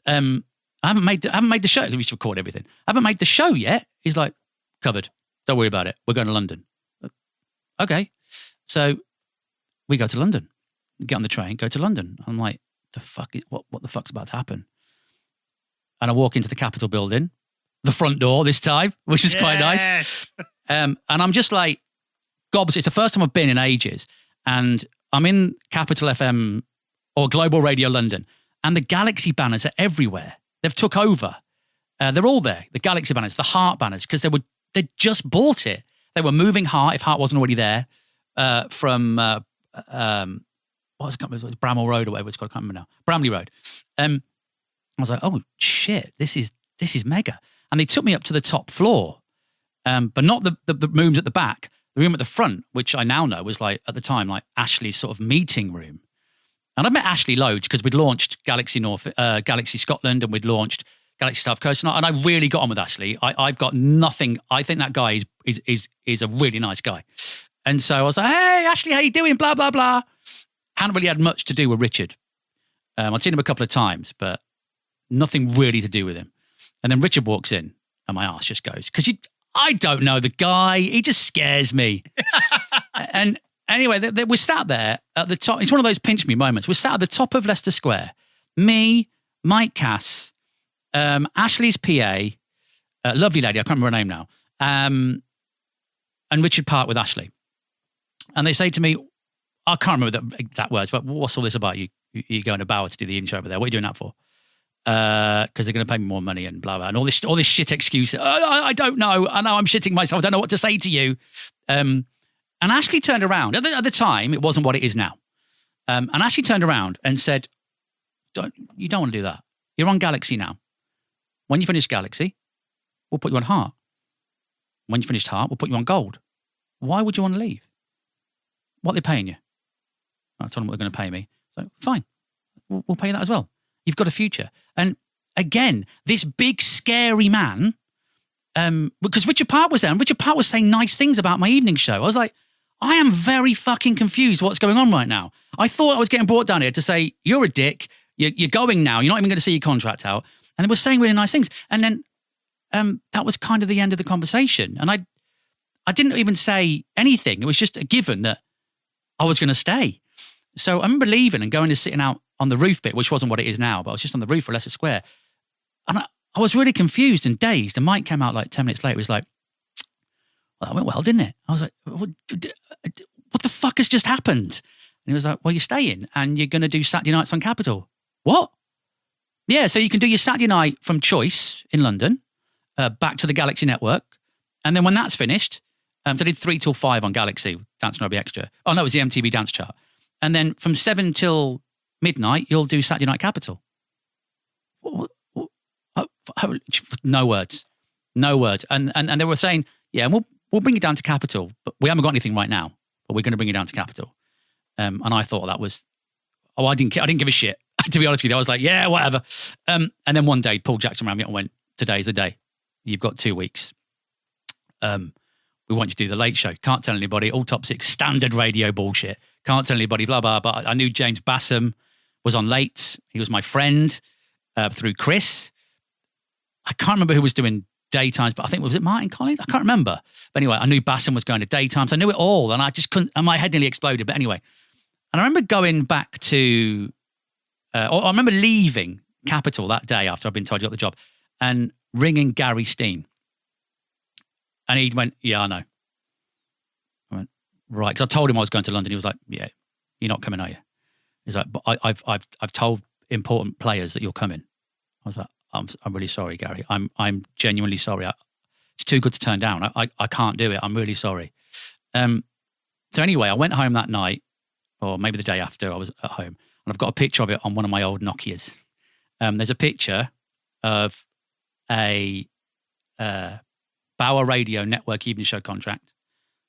I haven't made the show. We should record everything. I haven't made the show yet. He's like, covered. Don't worry about it. We're going to London. Okay. So we go to London, get on the train, go to London. I'm like, what the fuck's about to happen? And I walk into the Capitol building, the front door this time, which is quite nice. And I'm just like, God, it's the first time I've been in ages. And I'm in Capital FM or Global Radio London, and the Galaxy banners are everywhere. They've took over. They're all there. The Galaxy banners, the Heart banners, because they just bought it. They were moving Heart, if Heart wasn't already there, from, what's was it Bramall Road or whatever it's called, I can't remember now. Bramley Road. I was like, oh shit, this is mega. And they took me up to the top floor, but not the rooms at the back, the room at the front, which I now know was like, at the time, like Ashley's sort of meeting room. And I met Ashley loads because we'd launched Galaxy Scotland, and we'd launched Galaxy South Coast, and I really got on with Ashley. I've got nothing. I think that guy is a really nice guy. And so I was like, hey, Ashley, how you doing? Blah, blah, blah. Hadn't really had much to do with Richard. I'd seen him a couple of times, but nothing really to do with him. And then Richard walks in, and my ass just goes, because I don't know the guy. He just scares me. And anyway, we're sat there at the top. It's one of those pinch me moments. We're sat at the top of Leicester Square. Me, Mike Cass, Ashley's PA, lovely lady, I can't remember her name now, and Richard Park with Ashley. And they say to me, I can't remember the exact words, but what's all this about? You going to Bauer to do the intro over there? What are you doing that for? Because they're going to pay me more money and blah, blah, and all this shit excuse. I don't know. I know I'm shitting myself. I don't know what to say to you. And Ashley turned around. At the time, it wasn't what it is now. And Ashley turned around and said, you don't want to do that. You're on Galaxy now. When you finish Galaxy, we'll put you on Heart. When you finished Heart, we'll put you on Gold. Why would you want to leave? What are they paying you? I told them what they're going to pay me. So, fine. We'll pay you that as well. You've got a future. And again, this big, scary man, because Richard Park was there, and Richard Park was saying nice things about my evening show. I was like, I am very fucking confused what's going on right now. I thought I was getting brought down here to say, you're a dick, you're going now, you're not even going to see your contract out. And they were saying really nice things. And then that was kind of the end of the conversation. And I didn't even say anything. It was just a given that I was going to stay. So I remember leaving and going to sitting out on the roof bit, which wasn't what it is now, but I was just on the roof of Leicester Square. And I was really confused and dazed. And Mike came out like 10 minutes later. He was like, well, that went well, didn't it? I was like, what the fuck has just happened? And he was like, well, you're staying and you're going to do Saturday nights on Capital. What? Yeah, so you can do your Saturday night from Choice in London, back to the Galaxy Network. And then when that's finished, so I did 3 till 5 on Galaxy, Dance Nobby Extra. Oh, no, it was the MTV Dance Chart. And then from 7 till midnight, you'll do Saturday Night Capital. No words. No words. And they were saying, yeah, and we'll bring you down to Capital, but we haven't got anything right now, but we're going to bring you down to Capital. And I thought that was, I didn't give a shit. To be honest with you, I was like, yeah, whatever. And then one day, Paul Jackson ran me up and went, today's the day. You've got 2 weeks. We want you to do the Late Show. Can't tell anybody. All top 6 standard radio bullshit. Can't tell anybody, blah, blah. But I knew James Bassam was on Late. He was my friend through Chris. I can't remember who was doing daytimes, but I think, was it Martin Collins? I can't remember. But anyway, I knew Bassam was going to daytimes. I knew it all, and I just couldn't, and my head nearly exploded. But anyway, and I remember going back to, or I remember leaving Capital that day after I'd been told you got the job, and ringing Gary Steen. And he went, yeah, I know. I went, right, because I told him I was going to London. He was like, yeah, you're not coming, are you? He's like, but I've told important players that you're coming. I was like, I'm really sorry, Gary. I'm genuinely sorry. It's too good to turn down. I can't do it. I'm really sorry. So anyway, I went home that night, or maybe the day after I was at home, and I've got a picture of it on one of my old Nokias. There's a picture of a Bauer Radio Network Evening Show contract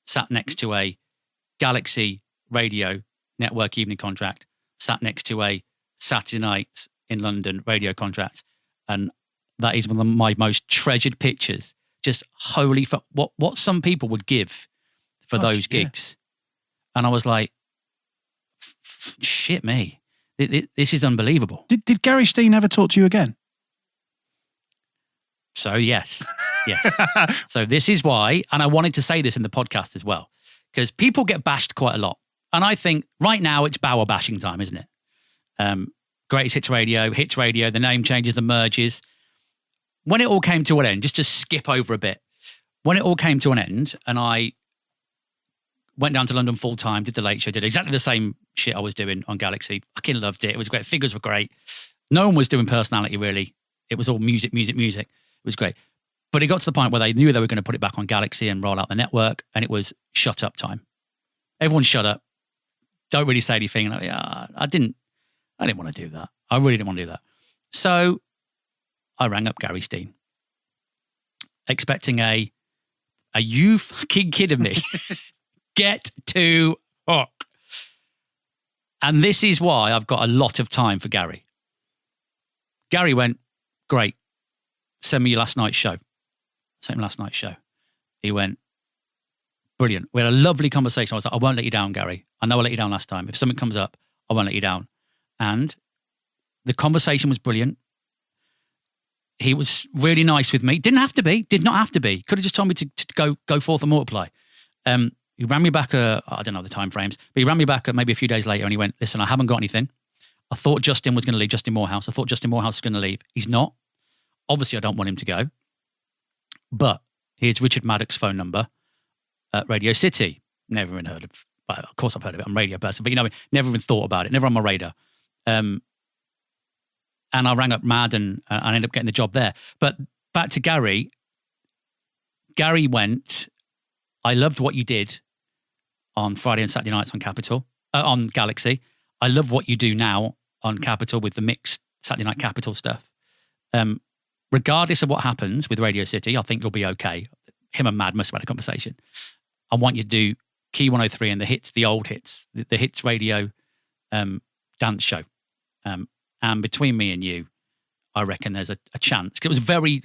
sat next to a Galaxy Radio Network Evening contract sat next to a Saturday Night in London radio contract. And that is one of my most treasured pictures. Just holy fuck, what some people would give for those gigs. Yeah. And I was like, shit me, this is unbelievable. Did Gary Steen ever talk to you again? So yes. So this is why, and I wanted to say this in the podcast as well, because people get bashed quite a lot. And I think right now it's Bauer bashing time, isn't it? Greatest Hits Radio, the name changes, the merges. When it all came to an end, just to skip over a bit, when it all came to an end and I went down to London full time, did the Late Show, did exactly the same shit I was doing on Galaxy, fucking loved it. It was great. Figures were great. No one was doing personality really. It was all music. It was great. But it got to the point where they knew they were going to put it back on Galaxy and roll out the network, and it was shut up time. Everyone shut up. don't really say anything. And I didn't want to do that. I really didn't want to do that. So I rang up Gary Steen, expecting are you fucking kidding me? Get to fuck. And this is why I've got a lot of time for Gary. Gary went, great, send me your last night's show. Sent him last night's show. He went, brilliant. We had a lovely conversation. I was like, I won't let you down, Gary. I know I let you down last time. If something comes up, I won't let you down. And the conversation was brilliant. He was really nice with me. Did not have to be. Could have just told me to go forth and multiply. He ran me back, I don't know the time frames, but he ran me back maybe a few days later and he went, listen, I haven't got anything. I thought Justin was going to leave, Justin Morehouse. I thought Justin Morehouse was going to leave. He's not. Obviously, I don't want him to go. But here's Richard Maddox's phone number at Radio City. Never even heard of, well, of course I've heard of it. I'm a radio person, but never even thought about it. Never on my radar. And I rang up Mad and I ended up getting the job there. But back to Gary. Gary went, I loved what you did on Friday and Saturday nights on on Galaxy. I love what you do now on Capital with the mixed Saturday Night Capital stuff. Regardless of what happens with Radio City, I think you'll be okay. Him and Mad must have had a conversation. I want you to do Key 103 and the hits, the old hits, the hits radio dance show. And between me and you, I reckon there's a chance. 'Cause it was very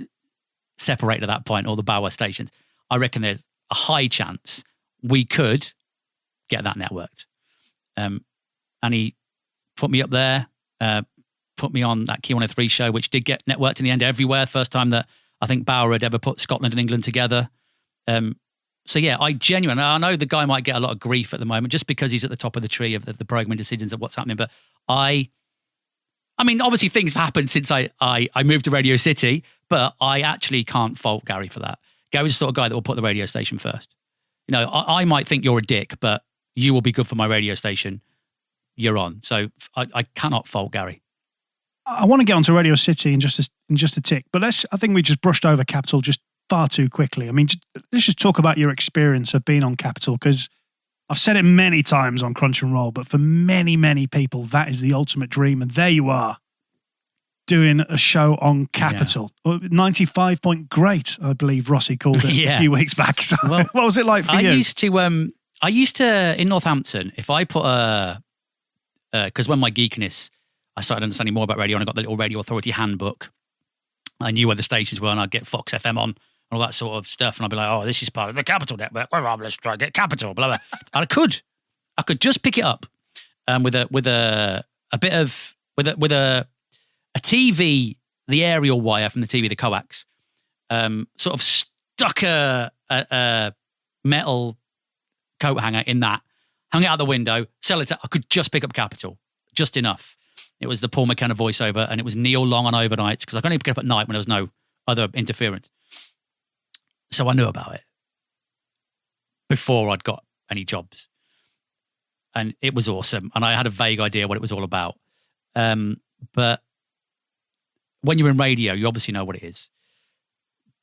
separated at that point, all the Bauer stations. I reckon there's a high chance we could get that networked. And he put me up there, put me on that Key 103 show, which did get networked in the end everywhere. First time that I think Bauer had ever put Scotland and England together. So yeah, I know the guy might get a lot of grief at the moment just because he's at the top of the tree of the programming decisions of what's happening. But I mean, obviously things have happened since I moved to Radio City, but I actually can't fault Gary for that. Gary's the sort of guy that will put the radio station first. I might think you're a dick, but you will be good for my radio station. You're on. So I cannot fault Gary. I want to get onto Radio City in just a tick, but I think we just brushed over Capital just far too quickly. I mean, let's just talk about your experience of being on Capital, because I've said it many times on Crunch and Roll, but for many, many people, that is the ultimate dream. And there you are, doing a show on Capital. Yeah. 95 point great, I believe Rossi called it a few weeks back. So well, what was it like for you? I used to, in Northampton, if I put because when my geekiness, I started understanding more about radio and I got the little Radio Authority handbook. I knew where the stations were and I'd get Fox FM on and all that sort of stuff. And I'd be like, oh, this is part of the Capital Network. Well, let's try to get Capital, blah, blah. And I could just pick it up with a TV, the aerial wire from the TV, the coax, sort of stuck a metal coat hanger in that, hung it out the window, sell it. I could just pick up Capital, just enough. It was the Paul McKenna voiceover, and it was Neil Long on overnights because I could only pick it up at night when there was no other interference. So I knew about it before I'd got any jobs, and it was awesome. And I had a vague idea what it was all about. But when you're in radio, you obviously know what it is.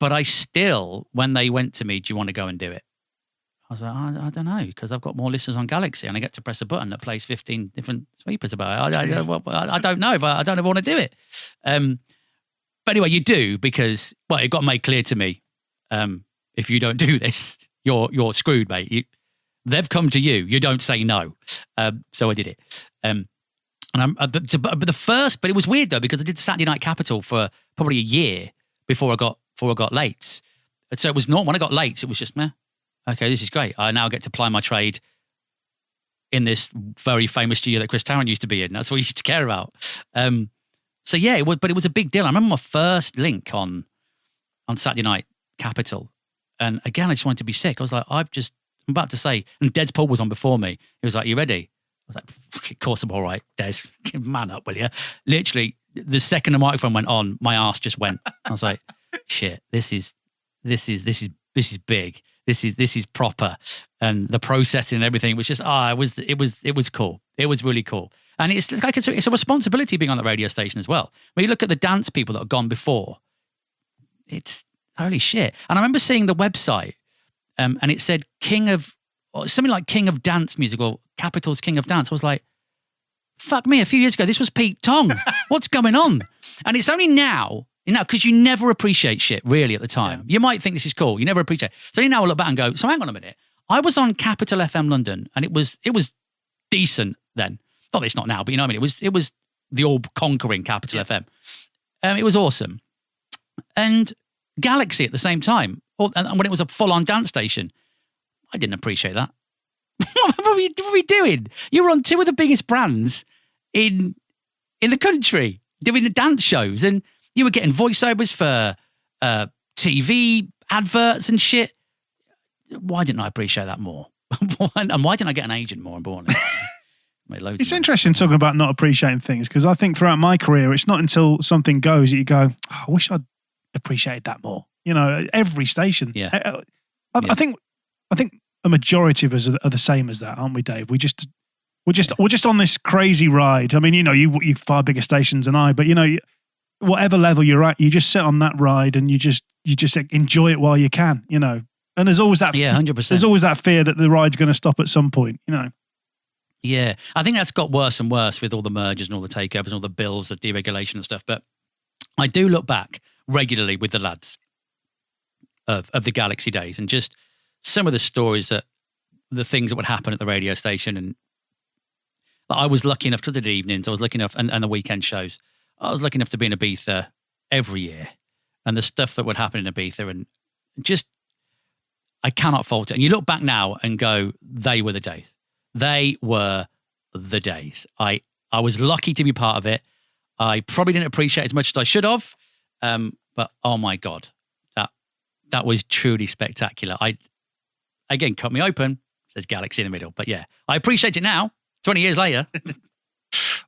But I still, when they went to me, do you want to go and do it? I was like, I don't know, because I've got more listeners on Galaxy and I get to press a button that plays 15 different sweepers about it. I don't know, but I don't ever want to do it. But anyway, you do because, well, it got made clear to me, if you don't do this, you're screwed, mate. They've come to you. You don't say no. So I did it. But it was weird though, because I did Saturday Night Capital for probably a year before I got late. So it was not, when I got late, it was just, meh. Okay, this is great. I now get to ply my trade in this very famous studio that Chris Tarrant used to be in. That's what he used to care about. So yeah, it was a big deal. I remember my first link on Saturday Night Capital. And again, I just wanted to be sick. I was like, I'm about to say, and Des Paul was on before me. He was like, you ready? I was like, of course I'm all right, Des. Man up, will you? Literally, the second the microphone went on, my ass just went. I was like, shit, this is big. This is proper, and the processing and everything was just it was cool. It was really cool, and it's like it's a responsibility being on the radio station as well. When you look at the dance people that have gone before, it's holy shit. And I remember seeing the website, and it said King of or something like King of Dance music or Capital's King of Dance. I was like, fuck me, a few years ago, this was Pete Tong. What's going on? And it's only now, because you never appreciate shit really at the time. You might think this is cool. You never appreciate it. So only now I look back and go, so hang on a minute. I was on Capital FM London and it was decent then. Not that it's not now, but you know what I mean? It was the all-conquering Capital FM. It was awesome. And Galaxy at the same time, and when it was a full-on dance station, I didn't appreciate that. What were we doing? You were on two of the biggest brands in the country doing the dance shows, and you were getting voiceovers for TV adverts and shit. Why didn't I appreciate that more? And why didn't I get an agent more importantly? It's interesting talking about not appreciating things, because I think throughout my career, it's not until something goes that you go, oh, I wish I'd appreciated that more. Every station. Yeah. I think a majority of us are the same as that, aren't we, Dave? We're just on this crazy ride. I mean, you far bigger stations than I, but whatever level you're at, you just sit on that ride and you just enjoy it while you can. And there's always that 100%. There's always that fear that the ride's going to stop at some point. Yeah, I think that's got worse and worse with all the mergers and all the takeovers and all the bills, the deregulation and stuff. But I do look back regularly with the lads of the Galaxy days and just some of the stories the things that would happen at the radio station. And I was lucky enough, because of the evenings, I was lucky enough, and the weekend shows, I was lucky enough to be in Ibiza every year. And the stuff that would happen in Ibiza, and just, I cannot fault it. And you look back now and go, they were the days. They were the days. I was lucky to be part of it. I probably didn't appreciate it as much as I should have. But oh my God, that was truly spectacular. Again, cut me open. There's Galaxy in the middle. But yeah, I appreciate it now, 20 years later.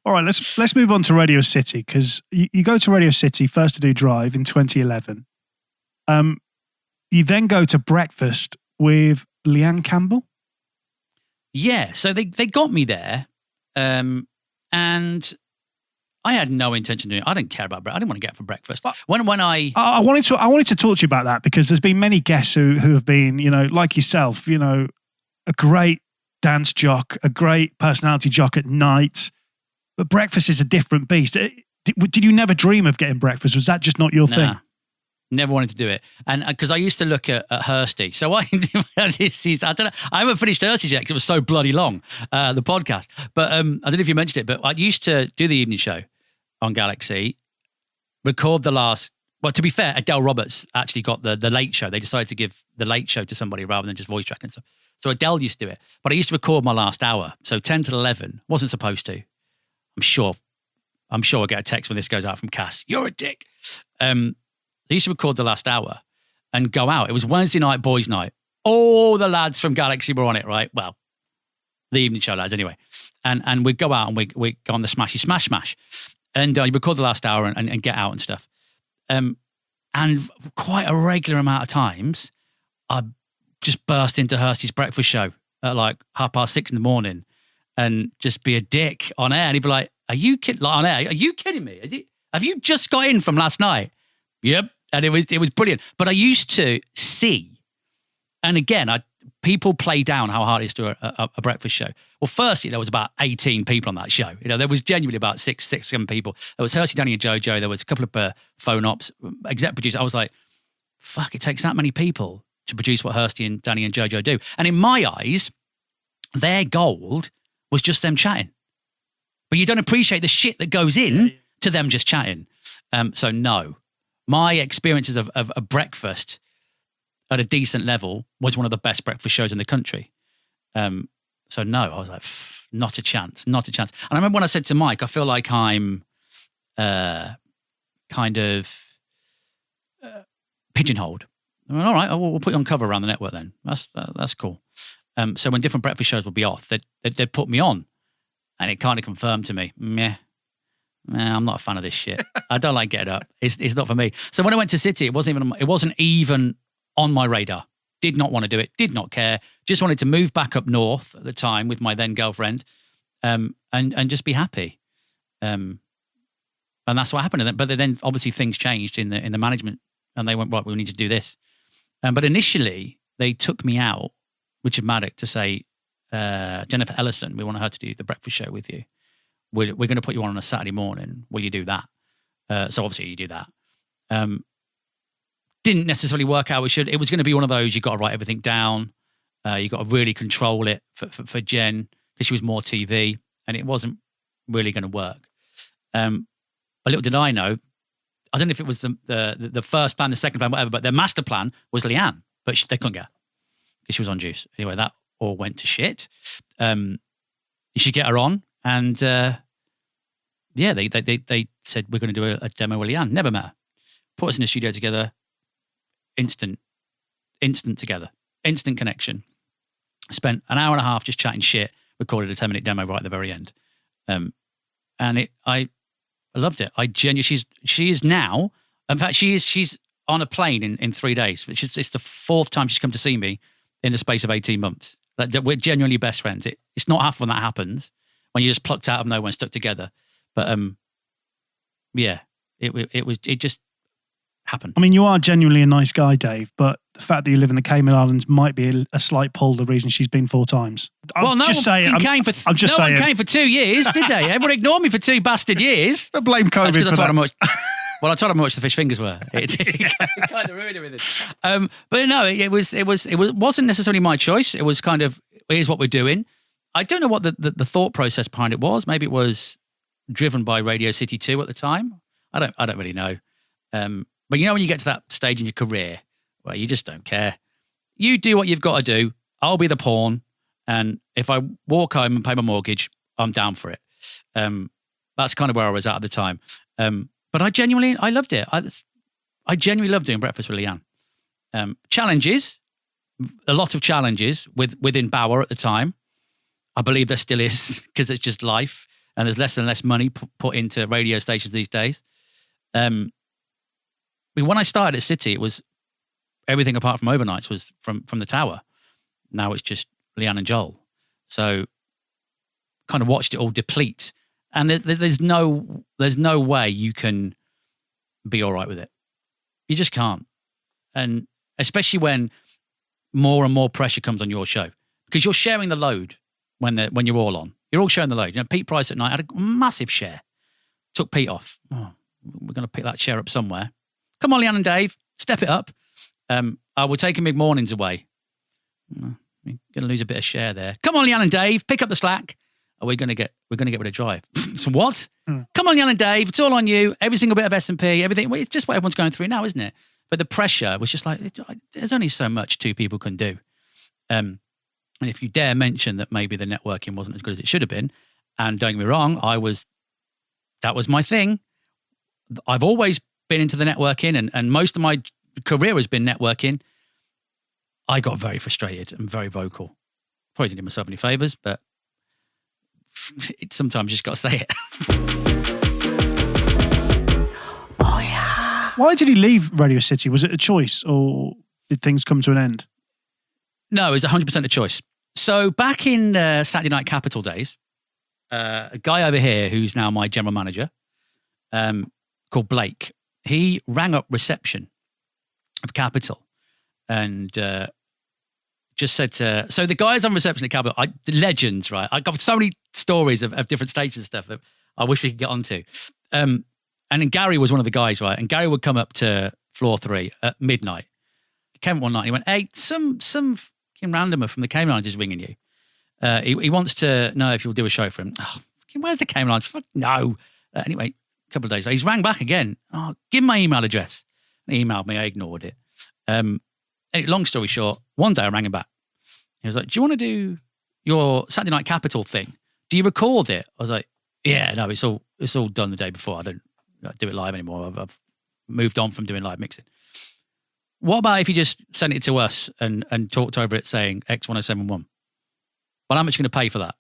All right, let's move on to Radio City, because you go to Radio City first to do Drive in 2011. You then go to Breakfast with Leanne Campbell. Yeah, so they got me there, and I had no intention of doing it. I didn't care about breakfast. I didn't want to get up for breakfast. I wanted to talk to you about that, because there's been many guests who have been, like yourself, a great dance jock, a great personality jock at night, but breakfast is a different beast. Did you never dream of getting breakfast? Was that just not your thing? Never wanted to do it. And because I used to look at Hursty. So I don't know. I haven't finished Hursty's yet because it was so bloody long, the podcast. But I don't know if you mentioned it, but I used to do the evening show on Galaxy, record the last, well, to be fair, Adele Roberts actually got the late show. They decided to give the late show to somebody rather than just voice track and stuff. So Adele used to do it. But I used to record my last hour. So 10 to 11. Wasn't supposed to. I'm sure I'll get a text when this goes out from Cass. You're a dick. I used to record the last hour and go out. It was Wednesday night, boys' night. All the lads from Galaxy were on it, right? Well, the evening show lads anyway. And we'd go out and we go on the Smashy Smash. And you record the last hour and get out and stuff. And quite a regular amount of times, I'd just burst into Hursty's breakfast show at like 6:30 in the morning and just be a dick on air. And he'd be like, are you kidding? Like on air, are you kidding me? Have you just got in from last night? Yep. And it was brilliant. But I used to see, and again, people play down how hard it is to do a breakfast show. Well, firstly, there was about 18 people on that show. There was genuinely about 7 people. There was Hursty, Danny and Jojo. There was a couple of phone ops, exec producers. I was like, fuck, it takes that many people to produce what Hursty and Danny and Jojo do. And in my eyes, their gold was just them chatting. But you don't appreciate the shit that goes in to them just chatting. So no. My experiences of breakfast at a decent level was one of the best breakfast shows in the country. So no, I was like, not a chance. And I remember when I said to Mike, I feel like I'm kind of pigeonholed. I went, all right, we'll put you on cover around the network then. That's cool. So when different breakfast shows would be off, they'd put me on, and it kind of confirmed to me, I'm not a fan of this shit. I don't like Get Up. It's not for me. So when I went to City, it wasn't even on my radar. Did not want to do it. Did not care. Just wanted to move back up north at the time with my then girlfriend, and just be happy. And that's what happened. But then obviously things changed in the management, and they went, right, we need to do this. But initially they took me out Richard Maddock to say, Jennifer Ellison, we want her to do the breakfast show with you. We're going to put you on a Saturday morning. Will you do that? So obviously you do that. Didn't necessarily work out. It was going to be one of those, you've got to write everything down. You got to really control it for Jen, because she was more TV, and it wasn't really going to work. But little did I know, I don't know if it was the first plan, the second plan, whatever, but their master plan was Leanne, but they couldn't get her because she was on juice. Anyway, that all went to shit. You should get her on, and they said, we're going to do a demo with Leanne. Never met her. Put us in the studio together. Instant together. Instant connection. Spent an hour and a half just chatting shit. Recorded a 10-minute demo right at the very end. And I loved it. I genuinely, she is now, in fact, she's on a plane in 3 days. It's the fourth time she's come to see me in the space of 18 months. Like, we're genuinely best friends. It's not often that happens when you're just plucked out of nowhere and stuck together. But it just happened. I mean, you are genuinely a nice guy, Dave, but the fact that you live in the Cayman Islands might be a slight pull, the reason she's been 4 times. Well, no one came for 2 years, did they? Everyone ignored me for 2 bastard years. I blame COVID for that. I told him how much the fish fingers were. It kind of ruined everything. But no, it wasn't necessarily my choice. It was kind of, here's what we're doing. I don't know what the thought process behind it was. Maybe it was driven by Radio City 2 at the time. I don't really know. But you know, when you get to that stage in your career where you just don't care, you do what you've got to do. I'll be the pawn, and if I walk home and pay my mortgage, I'm down for it. That's kind of where I was at the time. But I loved it. I genuinely loved doing Breakfast with Leanne. Challenges, a lot of challenges within Bauer at the time. I believe there still is, because it's just life, and there's less and less money put into radio stations these days. When I started at City, it was everything apart from overnights was from the tower. Now it's just Leanne and Joel. So kind of watched it all deplete. And there's no way you can be all right with it. You just can't. And especially when more and more pressure comes on your show, because you're sharing the load when you're all on. You're all sharing the load. You know, Pete Price at night had a massive share. Took Pete off. Oh, we're going to pick that share up somewhere. Come on, Leanne and Dave, step it up. I will take mid-mornings away. We're going to lose a bit of share there. Come on, Leanne and Dave, pick up the slack. We're going to get rid of Drive. So what? Come on, Leanne and Dave, it's all on you. Every single bit of S&P, everything. Well, it's just what everyone's going through now, isn't it? But the pressure was just like, there's only so much 2 people can do. And if you dare mention that maybe the networking wasn't as good as it should have been, and don't get me wrong, that was my thing. I've always been into the networking, and most of my career has been networking. I got very frustrated and very vocal. Probably didn't do myself any favours, but sometimes you just got to say it. Oh, yeah. Why did you leave Radio City? Was it a choice, or did things come to an end? No, it was 100% a choice. So back in Saturday Night Capital days, a guy over here who's now my general manager, called Blake, he rang up reception of Capital and just said so the guys on reception at Capital, legends, right? I got so many stories of different stages and stuff that I wish we could get onto. And then Gary was one of the guys, right? And Gary would come up to floor 3 at midnight. He came up one night, he went, hey, some fucking randomer from the Cayman Islands is ringing you. He wants to know if you'll do a show for him. Oh, where's the Cayman Islands? No. Anyway, a couple of days later, he's rang back again. Oh, give him my email address. And he emailed me, I ignored it. Long story short, one day I rang him back. He was like, do you want to do your Saturday Night Capital thing? Do you record it? I was like, yeah, no, it's all done the day before. I don't do it live anymore. I've moved on from doing live mixing. What about if you just sent it to us and talked over it saying X1071? Well, how much are you going to pay for that?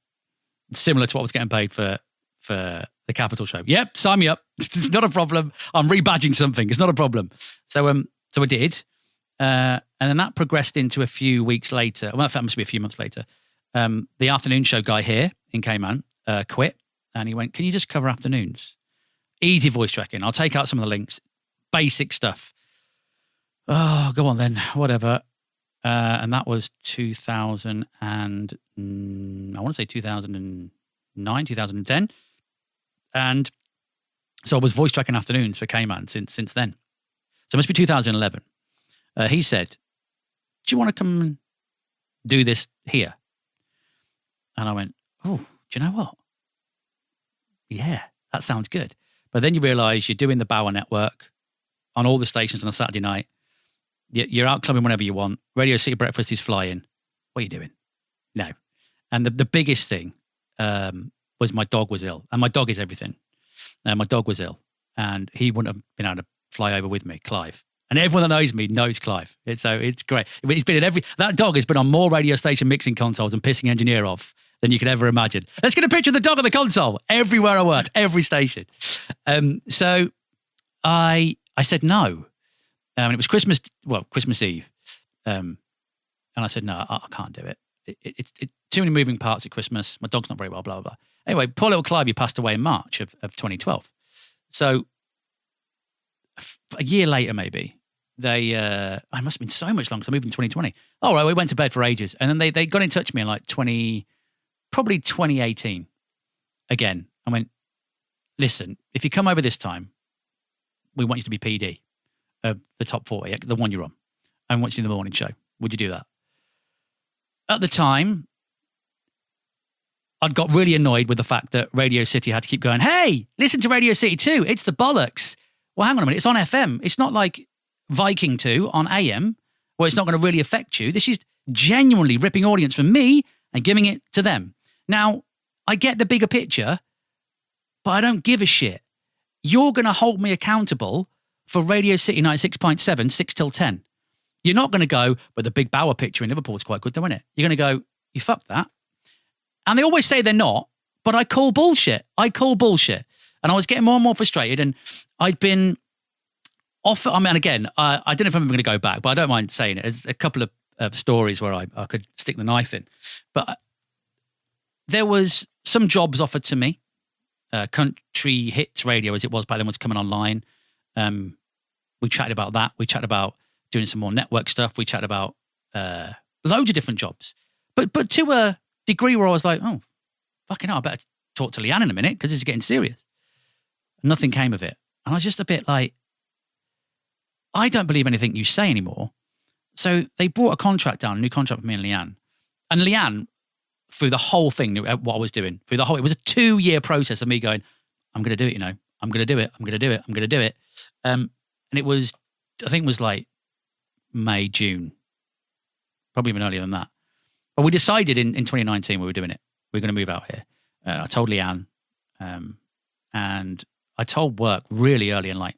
Similar to what I was getting paid for the Capital show. Yep, sign me up. It's not a problem. I'm rebadging something. It's not a problem. So I did. And then that progressed into a few weeks later. Well, that must be a few months later. The afternoon show guy here in Cayman quit. And he went, can you just cover afternoons? Easy voice tracking. I'll take out some of the links. Basic stuff. Oh, go on then. Whatever. And that was 2000 and I want to say 2009, 2010. And so I was voice tracking afternoons for K-Man since then. So it must be 2011. He said, do you want to come and do this here? And I went, oh, do you know what? Yeah, that sounds good. But then you realise you're doing the Bauer network on all the stations on a Saturday night. You're out clubbing whenever you want. Radio City Breakfast is flying. What are you doing? No. And the biggest thing was my dog was ill. And my dog is everything. My dog was ill. And he wouldn't have been able to fly over with me, Clive. And everyone that knows me knows Clive. It's great. He's been in that dog has been on more radio station mixing consoles and pissing engineer off than you could ever imagine. Let's get a picture of the dog on the console. Everywhere I worked, every station. So I said no. And it was Christmas Eve. And I said, no, I can't do it. It's too many moving parts at Christmas. My dog's not very well, blah, blah, blah. Anyway, poor little Clive, he passed away in March of 2012. So a year later, maybe, I must have been so much longer because I moved in 2020. All right, we went to bed for ages. And then they got in touch with me in like probably 2018 again. I went, listen, if you come over this time, we want you to be PD of the top 40, the one you're on. I want you to do the morning show. Would you do that? At the time, I'd got really annoyed with the fact that Radio City had to keep going, hey, listen to Radio City 2. It's the bollocks. Well, hang on a minute. It's on FM. It's not like Viking 2 on AM where it's not going to really affect you. This is genuinely ripping audience from me and giving it to them. Now, I get the bigger picture, but I don't give a shit. You're going to hold me accountable for Radio City 96.7, 6 till 10. You're not going to go, but the Big Bauer picture in Liverpool is quite good, though, isn't it? You're going to go, you fucked that. And they always say they're not, but I call bullshit. And I was getting more and more frustrated, and I'd been offered, again, I don't know if I'm going to go back, but I don't mind saying it. There's a couple of stories where I could stick the knife in. But there was some jobs offered to me. Country Hits Radio, as it was by then, was coming online. We chatted about that. We chatted about doing some more network stuff. We chatted about loads of different jobs. But to a degree where I was like, oh, fucking hell, I better talk to Leanne in a minute because this is getting serious. Nothing came of it. And I was just a bit like, I don't believe anything you say anymore. So they brought a contract down, a new contract with me and Leanne. And Leanne, through the whole thing, knew what I was doing. It was a 2-year process of me going, I'm going to do it, I'm going to do it. I'm going to do it. I'm going to do it. And it was, I think it was like May, June, probably even earlier than that. But we decided in 2019 we were doing it. We were going to move out here. I told Leanne, and I told work really early in like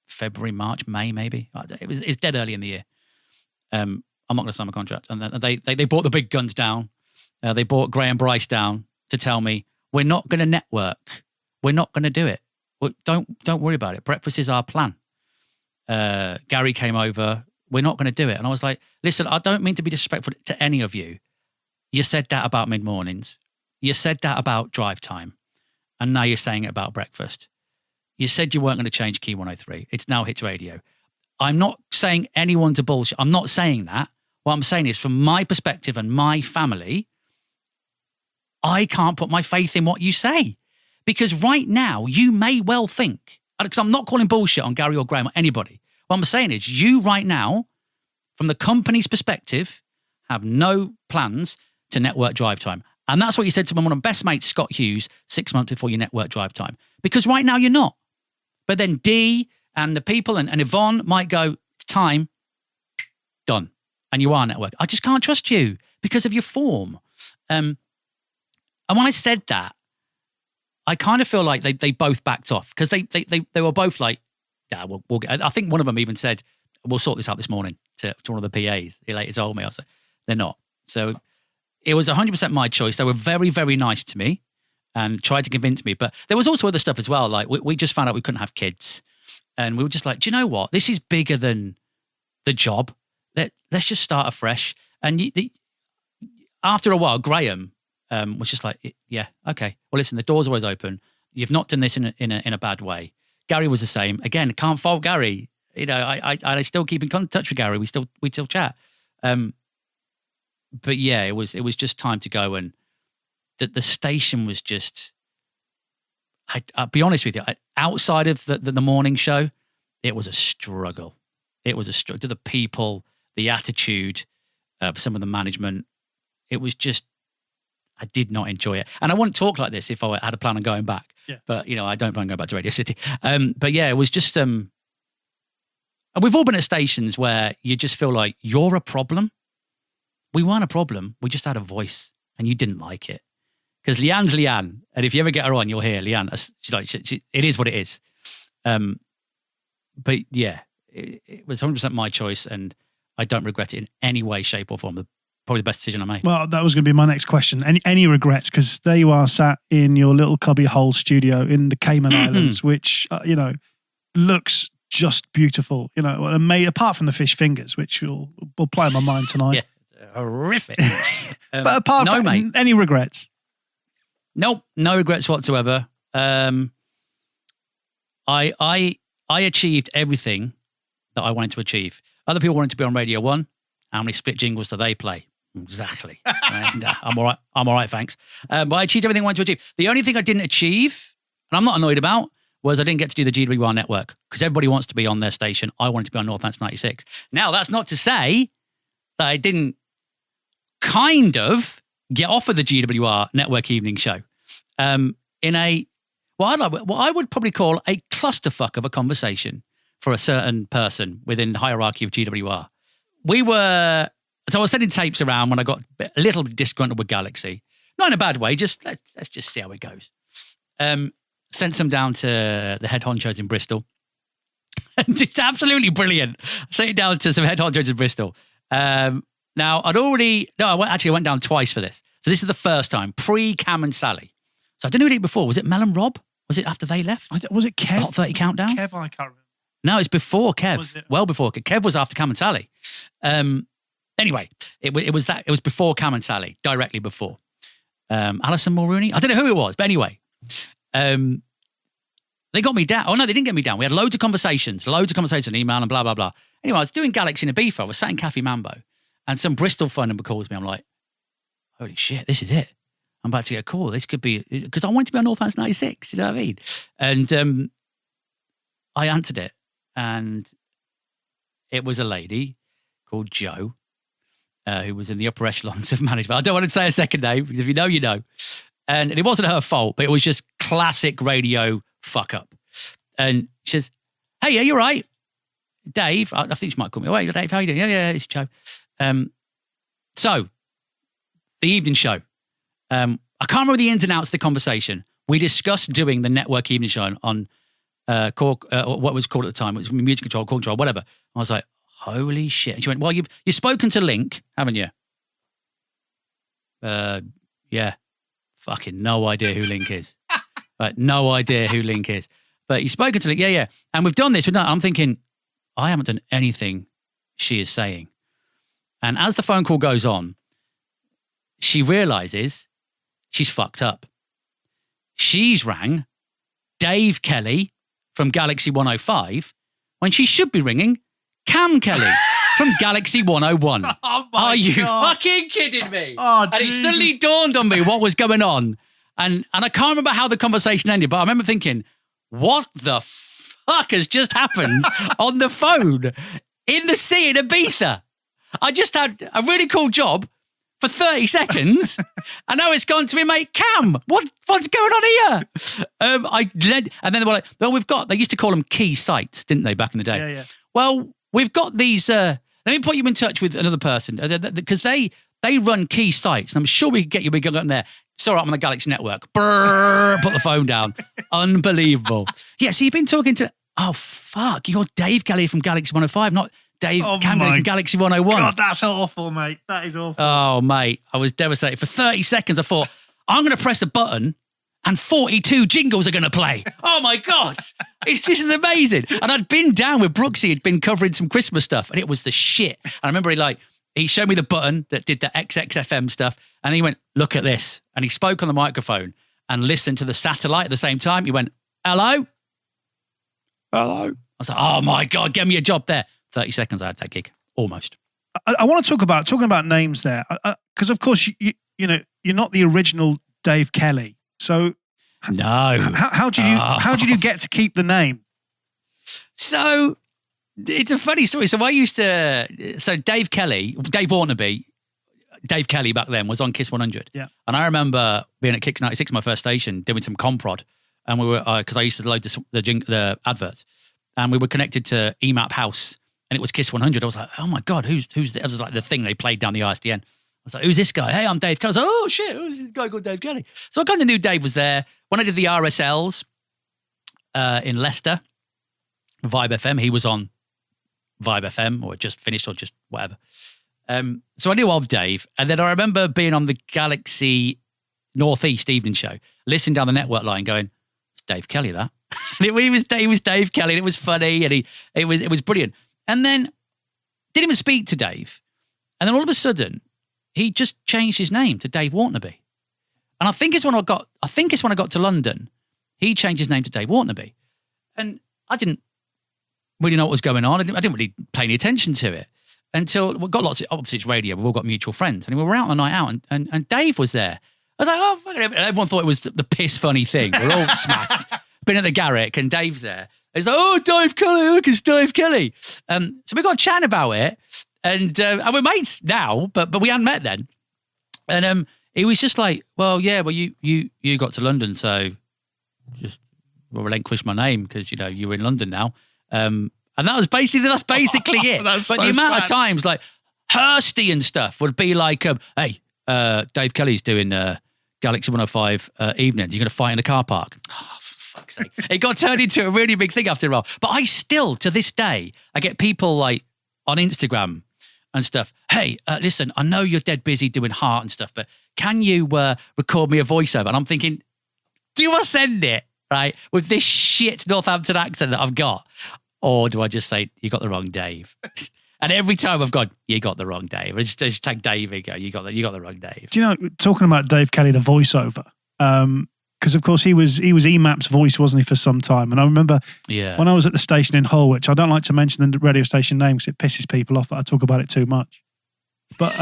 February, March, May, maybe. It's dead early in the year. I'm not going to sign my contract. And they brought the big guns down. They brought Graham Bryce down to tell me, we're not going to network. We're not going to do it. Well, don't worry about it. Breakfast is our plan. Gary came over. We're not going to do it. And I was like, listen, I don't mean to be disrespectful to any of you. You said that about mid-mornings. You said that about drive time. And now you're saying it about breakfast. You said you weren't going to change Key 103. It's now Hits Radio. I'm not saying anyone's a bullshit. I'm not saying that. What I'm saying is, from my perspective and my family, I can't put my faith in what you say. Because right now, you may well think, because I'm not calling bullshit on Gary or Graham or anybody. What I'm saying is, you right now, from the company's perspective, have no plans to network drive time. And that's what you said to one of my best mates, Scott Hughes, 6 months before you network drive time. Because right now, you're not. But then Dee and the people and Yvonne might go, it's time, done. And you are network. I just can't trust you because of your form. And when I said that, I kind of feel like they both backed off because they were both like, yeah, we'll get. I think one of them even said, we'll sort this out this morning to one of the PAs. He later told me. I was like, they're not. So it was 100% my choice. They were very, very nice to me and tried to convince me. But there was also other stuff as well. Like we just found out we couldn't have kids. And we were just like, do you know what? This is bigger than the job. Let's just start afresh. And after a while, Graham was just like, yeah, okay. Well, listen, the door's always open. You've not done this in a bad way. Gary was the same. Again, can't fault Gary. You know, I still keep in touch with Gary. We still chat. But yeah, it was just time to go, and the station was just. I'll be honest with you. Outside of the morning show, it was a struggle. It was a struggle. To the people, the attitude, some of the management. It was just. I did not enjoy it, and I wouldn't talk like this if I had a plan on going back. Yeah. But I don't plan on going back to Radio City. But yeah, it was just. We've all been at stations where you just feel like you're a problem. We weren't a problem. We just had a voice, and you didn't like it. Because Leanne's Leanne, and if you ever get her on, you'll hear Leanne. She's like, it is what it is. But yeah, it was 100% my choice, and I don't regret it in any way, shape, or form. Probably the best decision I made. Well, that was going to be my next question. Any regrets? Because there you are, sat in your little cubbyhole studio in the Cayman Islands, which looks just beautiful. And made apart from the fish fingers, which will play in my mind tonight. Yeah, horrific. But apart from mate. Any regrets? Nope, no regrets whatsoever. I achieved everything that I wanted to achieve. Other people wanted to be on Radio 1. How many split jingles do they play? Exactly. I'm all right. I'm all right, thanks. But I achieved everything I wanted to achieve. The only thing I didn't achieve, and I'm not annoyed about, was I didn't get to do the GWR network because everybody wants to be on their station. I wanted to be on Northampton 96. Now, that's not to say that I didn't kind of get off of the GWR network evening show in what I would probably call a clusterfuck of a conversation for a certain person within the hierarchy of GWR. So I was sending tapes around when I got a little disgruntled with Galaxy. Not in a bad way, just let's just see how it goes. Sent some down to the head honchos in Bristol. And it's absolutely brilliant. Sent it down to some head honchos in Bristol. Now, I went down twice for this. So this is the first time, pre-Cam and Sally. So I didn't know who did it before. Was it Mel and Rob? Was it after they left? Was it Kev? Hot 30 Countdown? Kev, I can't remember. No, it's before Kev. Was it? Well before Kev. Kev was after Cam and Sally. Anyway, it was before Cam and Sally, directly before. Alison Mulrooney? I don't know who it was, but anyway. They got me down. Oh, no, they didn't get me down. We had loads of conversations, email and blah, blah, blah. Anyway, I was doing Galaxy in Ibiza. I was sat in Cafe Mambo, and some Bristol phone number calls me. I'm like, holy shit, this is it. I'm about to get a call. This could be, because I wanted to be on Northampton 96, you know what I mean? And I answered it, and it was a lady called Jo, who was in the upper echelons of management. I don't want to say her second name, because if you know, you know. And it wasn't her fault, but it was just classic radio fuck up. And she says, hey, yeah, you're right. Dave, I think she might call me. Oh, hey, Dave, how you doing? Yeah, it's Jo. So, the evening show. I can't remember the ins and outs of the conversation. We discussed doing the network evening show on what was called at the time. It was Music Control, Call Control, whatever. I was like, holy shit. And she went, well, you've spoken to Link, haven't you? Yeah. Fucking no idea who Link is. Right, no idea who Link is. But you've spoken to Link, yeah. And we've done this. I'm thinking, I haven't done anything she is saying. And as the phone call goes on, she realises she's fucked up. She's rang Dave Kelly from Galaxy 105 when she should be ringing Cam Kelly from Galaxy 101. Are you fucking kidding me? Oh, and it suddenly dawned on me what was going on. And I can't remember how the conversation ended, but I remember thinking, what the fuck has just happened on the phone in the sea in Ibiza? I just had a really cool job for 30 seconds, and now it's gone to me, mate, Cam. What's going on here? And then they were like, well, they used to call them key sites, didn't they, back in the day? Yeah. Well, we've got these, let me put you in touch with another person, because they run key sites, and I'm sure we can get you on there. It's all right, I'm on the Galaxy Network. Brrr, put the phone down. Unbelievable. Yeah, so you've been talking to, oh, fuck, you're Dave Kelly from Galaxy 105, not Dave Campbell from Galaxy 101. God, that's awful, mate. That is awful. Oh, mate, I was devastated. For 30 seconds, I thought, I'm going to press a button and 42 jingles are going to play. Oh, my God. This is amazing. And I'd been down with Brooksy, had been covering some Christmas stuff, and it was the shit. And I remember he showed me the button that did the XXFM stuff, and he went, look at this. And he spoke on the microphone and listened to the satellite at the same time. He went, hello? Hello? I was like, oh, my God, get me a job there. 30 seconds, I had that gig. Almost. I want to talking about names there, because of course you know you're not the original Dave Kelly. So no, how did you get to keep the name? So it's a funny story. So Dave Warnaby, Dave Kelly back then was on Kiss 100. Yeah. And I remember being at Kicks 96, my first station, doing some comprod. And we were, because I used to load the advert. And we were connected to EMAP House. And it was Kiss 100. I was like, oh my God, who's this? It was like the thing they played down the ISDN. I was like, who's this guy? Hey, I'm Dave Kelly. I was like, oh shit, who's this guy called Dave Kelly? So I kind of knew Dave was there. When I did the RSLs in Leicester, Vibe FM, he was on Vibe FM or just finished or just whatever. So I knew of Dave. And then I remember being on the Galaxy Northeast evening show, listening down the network line going, it's Dave Kelly, that. And it was Dave Kelly, and it was funny, and it was brilliant. And then didn't even speak to Dave. And then all of a sudden, he just changed his name to Dave Warnaby. And I think it's when I got to London, he changed his name to Dave Warnaby. And I didn't really know what was going on. I didn't really pay any attention to it until we got obviously it's radio, we've all got mutual friends. And we were out on a night out and Dave was there. I was like, oh, fuck it. Everyone thought it was the piss funny thing. We're all smashed. Been at the Garrick and Dave's there. He's like, oh, Dave Kelly, look, it's Dave Kelly. So we got chatting about it, and we're mates now, but we hadn't met then. And he was just like, well, yeah, well, you got to London, so just relinquish my name because you're in London now. And that's basically it. But the amount of times like Hursty and stuff would be like, hey, Dave Kelly's doing Galaxy 105 evenings. You're going to fight in the car park. Oh, for fuck's sake. It got turned into a really big thing after a while. But I still, to this day, I get people like on Instagram and stuff. Hey, listen, I know you're dead busy doing Heart and stuff, but can you record me a voiceover? And I'm thinking, do I send it, right, with this shit Northampton accent that I've got? Or do I just say, you got the wrong Dave? And every time I've gone, you got the wrong Dave. I just take Dave and go, you got the wrong Dave. Do you know, talking about Dave Kelly, the voiceover, because of course he was EMAP's voice, wasn't he, for some time? And I remember when I was at the station in Hull, which I don't like to mention the radio station name because it pisses people off that I talk about it too much. But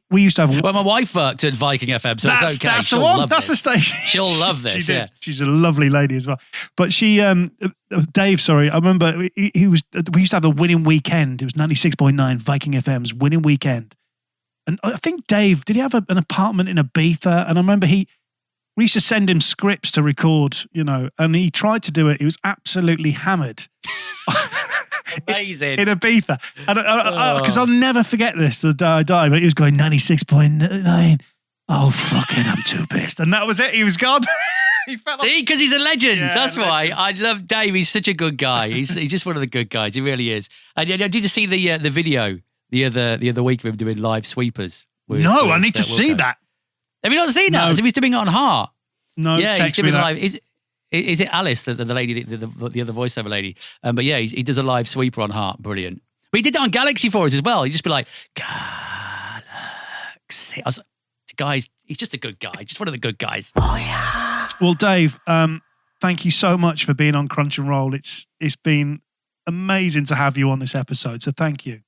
we used to have... Well, my wife worked at Viking FM, so it's okay. That's the one. That's the station. She'll love this, yeah. She's a lovely lady as well. But she, Dave, sorry, I remember we used to have the winning weekend. It was 96.9 Viking FM's winning weekend. And I think Dave, did he have an apartment in Ibiza? And I remember we used to send him scripts to record, and he tried to do it. He was absolutely hammered. Amazing. In Ibiza. Because I'll never forget this the day I die, but he was going 96.9. Oh, fucking, I'm too pissed. And that was it. He was gone. He felt See, because he's a legend. Yeah, that's why. I love Dave. He's such a good guy. He's just one of the good guys. He really is. And did you see the video the other week of him doing live sweepers? No, I need to see that. Have you not seen that? No. So he's doing it on Heart. No, yeah, he's doing me live. Is it Alice, the lady, the other voiceover lady? But yeah, he does a live sweeper on Heart. Brilliant. But he did that on Galaxy for us as well. He'd just be like, Galaxy. I was like, guys, he's just a good guy. Just one of the good guys. Oh, yeah. Well, Dave, thank you so much for being on Crunch and Roll. It's been amazing to have you on this episode. So thank you.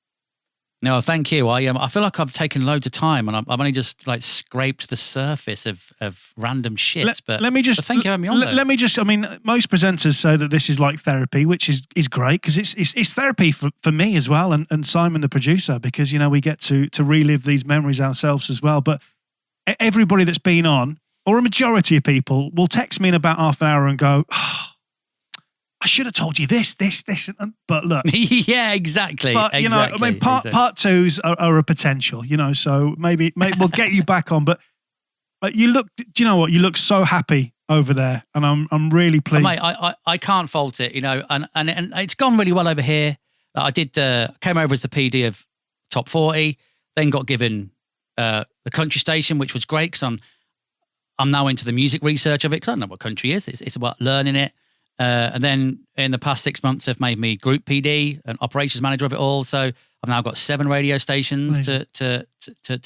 No, thank you. I feel like I've taken loads of time and I've only just like scraped the surface of random shit. But thank you for having me on. Let me just. I mean, most presenters say that this is like therapy, which is great because it's therapy for me as well, and Simon the producer, because we get to relive these memories ourselves as well. But everybody that's been on, or a majority of people, will text me in about half an hour and go, oh, I should have told you this, but look. Yeah, exactly. But, I mean, part twos are a potential, so maybe we'll get you back on. But you look, do you know what? You look so happy over there, and I'm really pleased. Mate, I can't fault it, and it's gone really well over here. I came over as the PD of Top 40, then got given the country station, which was great because I'm now into the music research of it because I don't know what country is. It's about learning it. And then in the past 6 months, they've made me group PD and operations manager of it all. So I've now got 7 radio stations to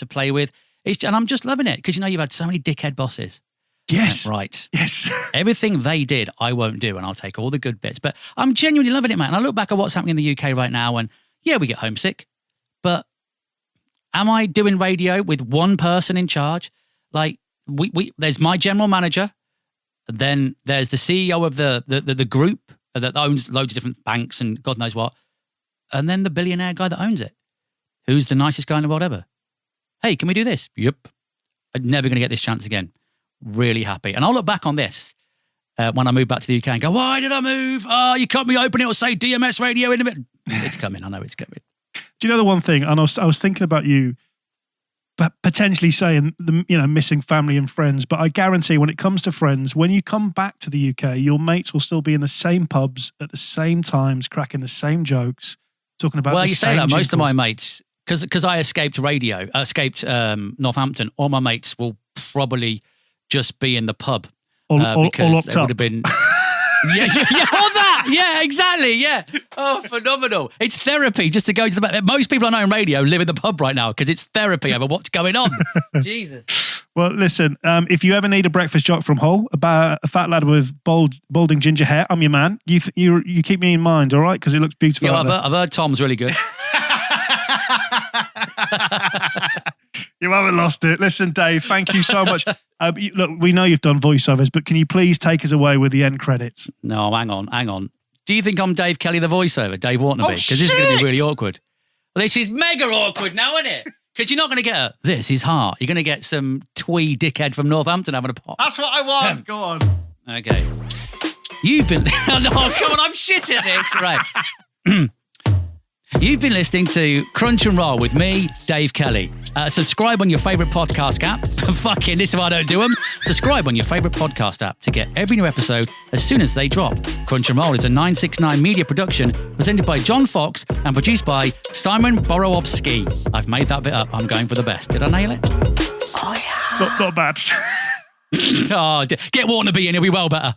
play with. And I'm just loving it because you've had so many dickhead bosses. Yes. Right. Yes. Everything they did, I won't do, and I'll take all the good bits. But I'm genuinely loving it, man. And I look back at what's happening in the UK right now, and yeah, we get homesick, but Am I doing radio with one person in charge? Like, there's my general manager, then there's the CEO of the group that owns loads of different banks and God knows what, and then the billionaire guy that owns it, who's the nicest guy in the world ever. Hey, can we do this? Yep. I'm never going to get this chance again. Really happy. And I'll look back on this when I move back to the UK and go, why did I move? Oh, you cut me open, it'll say DMS radio in a bit. It's coming. I know it's coming. Do you know the one thing? And I was thinking about you potentially saying, missing family and friends, but I guarantee when it comes to friends, when you come back to the UK, your mates will still be in the same pubs at the same times, cracking the same jokes, talking about the same say that. jingles. Most of my mates, because I escaped Northampton, all my mates will probably just be in the pub. All because locked it up. would have been... yeah, all that. Yeah, exactly. Yeah. Oh, phenomenal. It's therapy just to go to the back. Most people I know in radio live in the pub right now because it's therapy over what's going on. Jesus. Well, listen, if you ever need a breakfast jock from Hull, about a fat lad with balding ginger hair, I'm your man. You keep me in mind, all right? Because it looks beautiful. Yeah, I've heard Tom's really good. You haven't lost it. Listen, Dave, thank you so much. Look, we know you've done voiceovers, but can you please take us away with the end credits? No, hang on. Do you think I'm Dave Kelly the voiceover, Dave Waternaby? Because this is going to be really awkward. Well, this is mega awkward now, isn't it? Because you're not going to get this is hard. You're going to get some twee dickhead from Northampton having a pop. That's what I want. Go on. Okay. You've been... no, come on, I'm shit at this. Right. You've been listening to Crunch and Roll with me, Dave Kelly. Subscribe on your favourite podcast app. Fucking, this is why I don't do them. Subscribe on your favourite podcast app to get every new episode as soon as they drop. Crunch and Roll is a 969 media production presented by John Fox and produced by Simon Borowski. I've made that bit up. I'm going for the best. Did I nail it? Oh, yeah. Not bad. Oh, get Waternaby in, he'll be well better.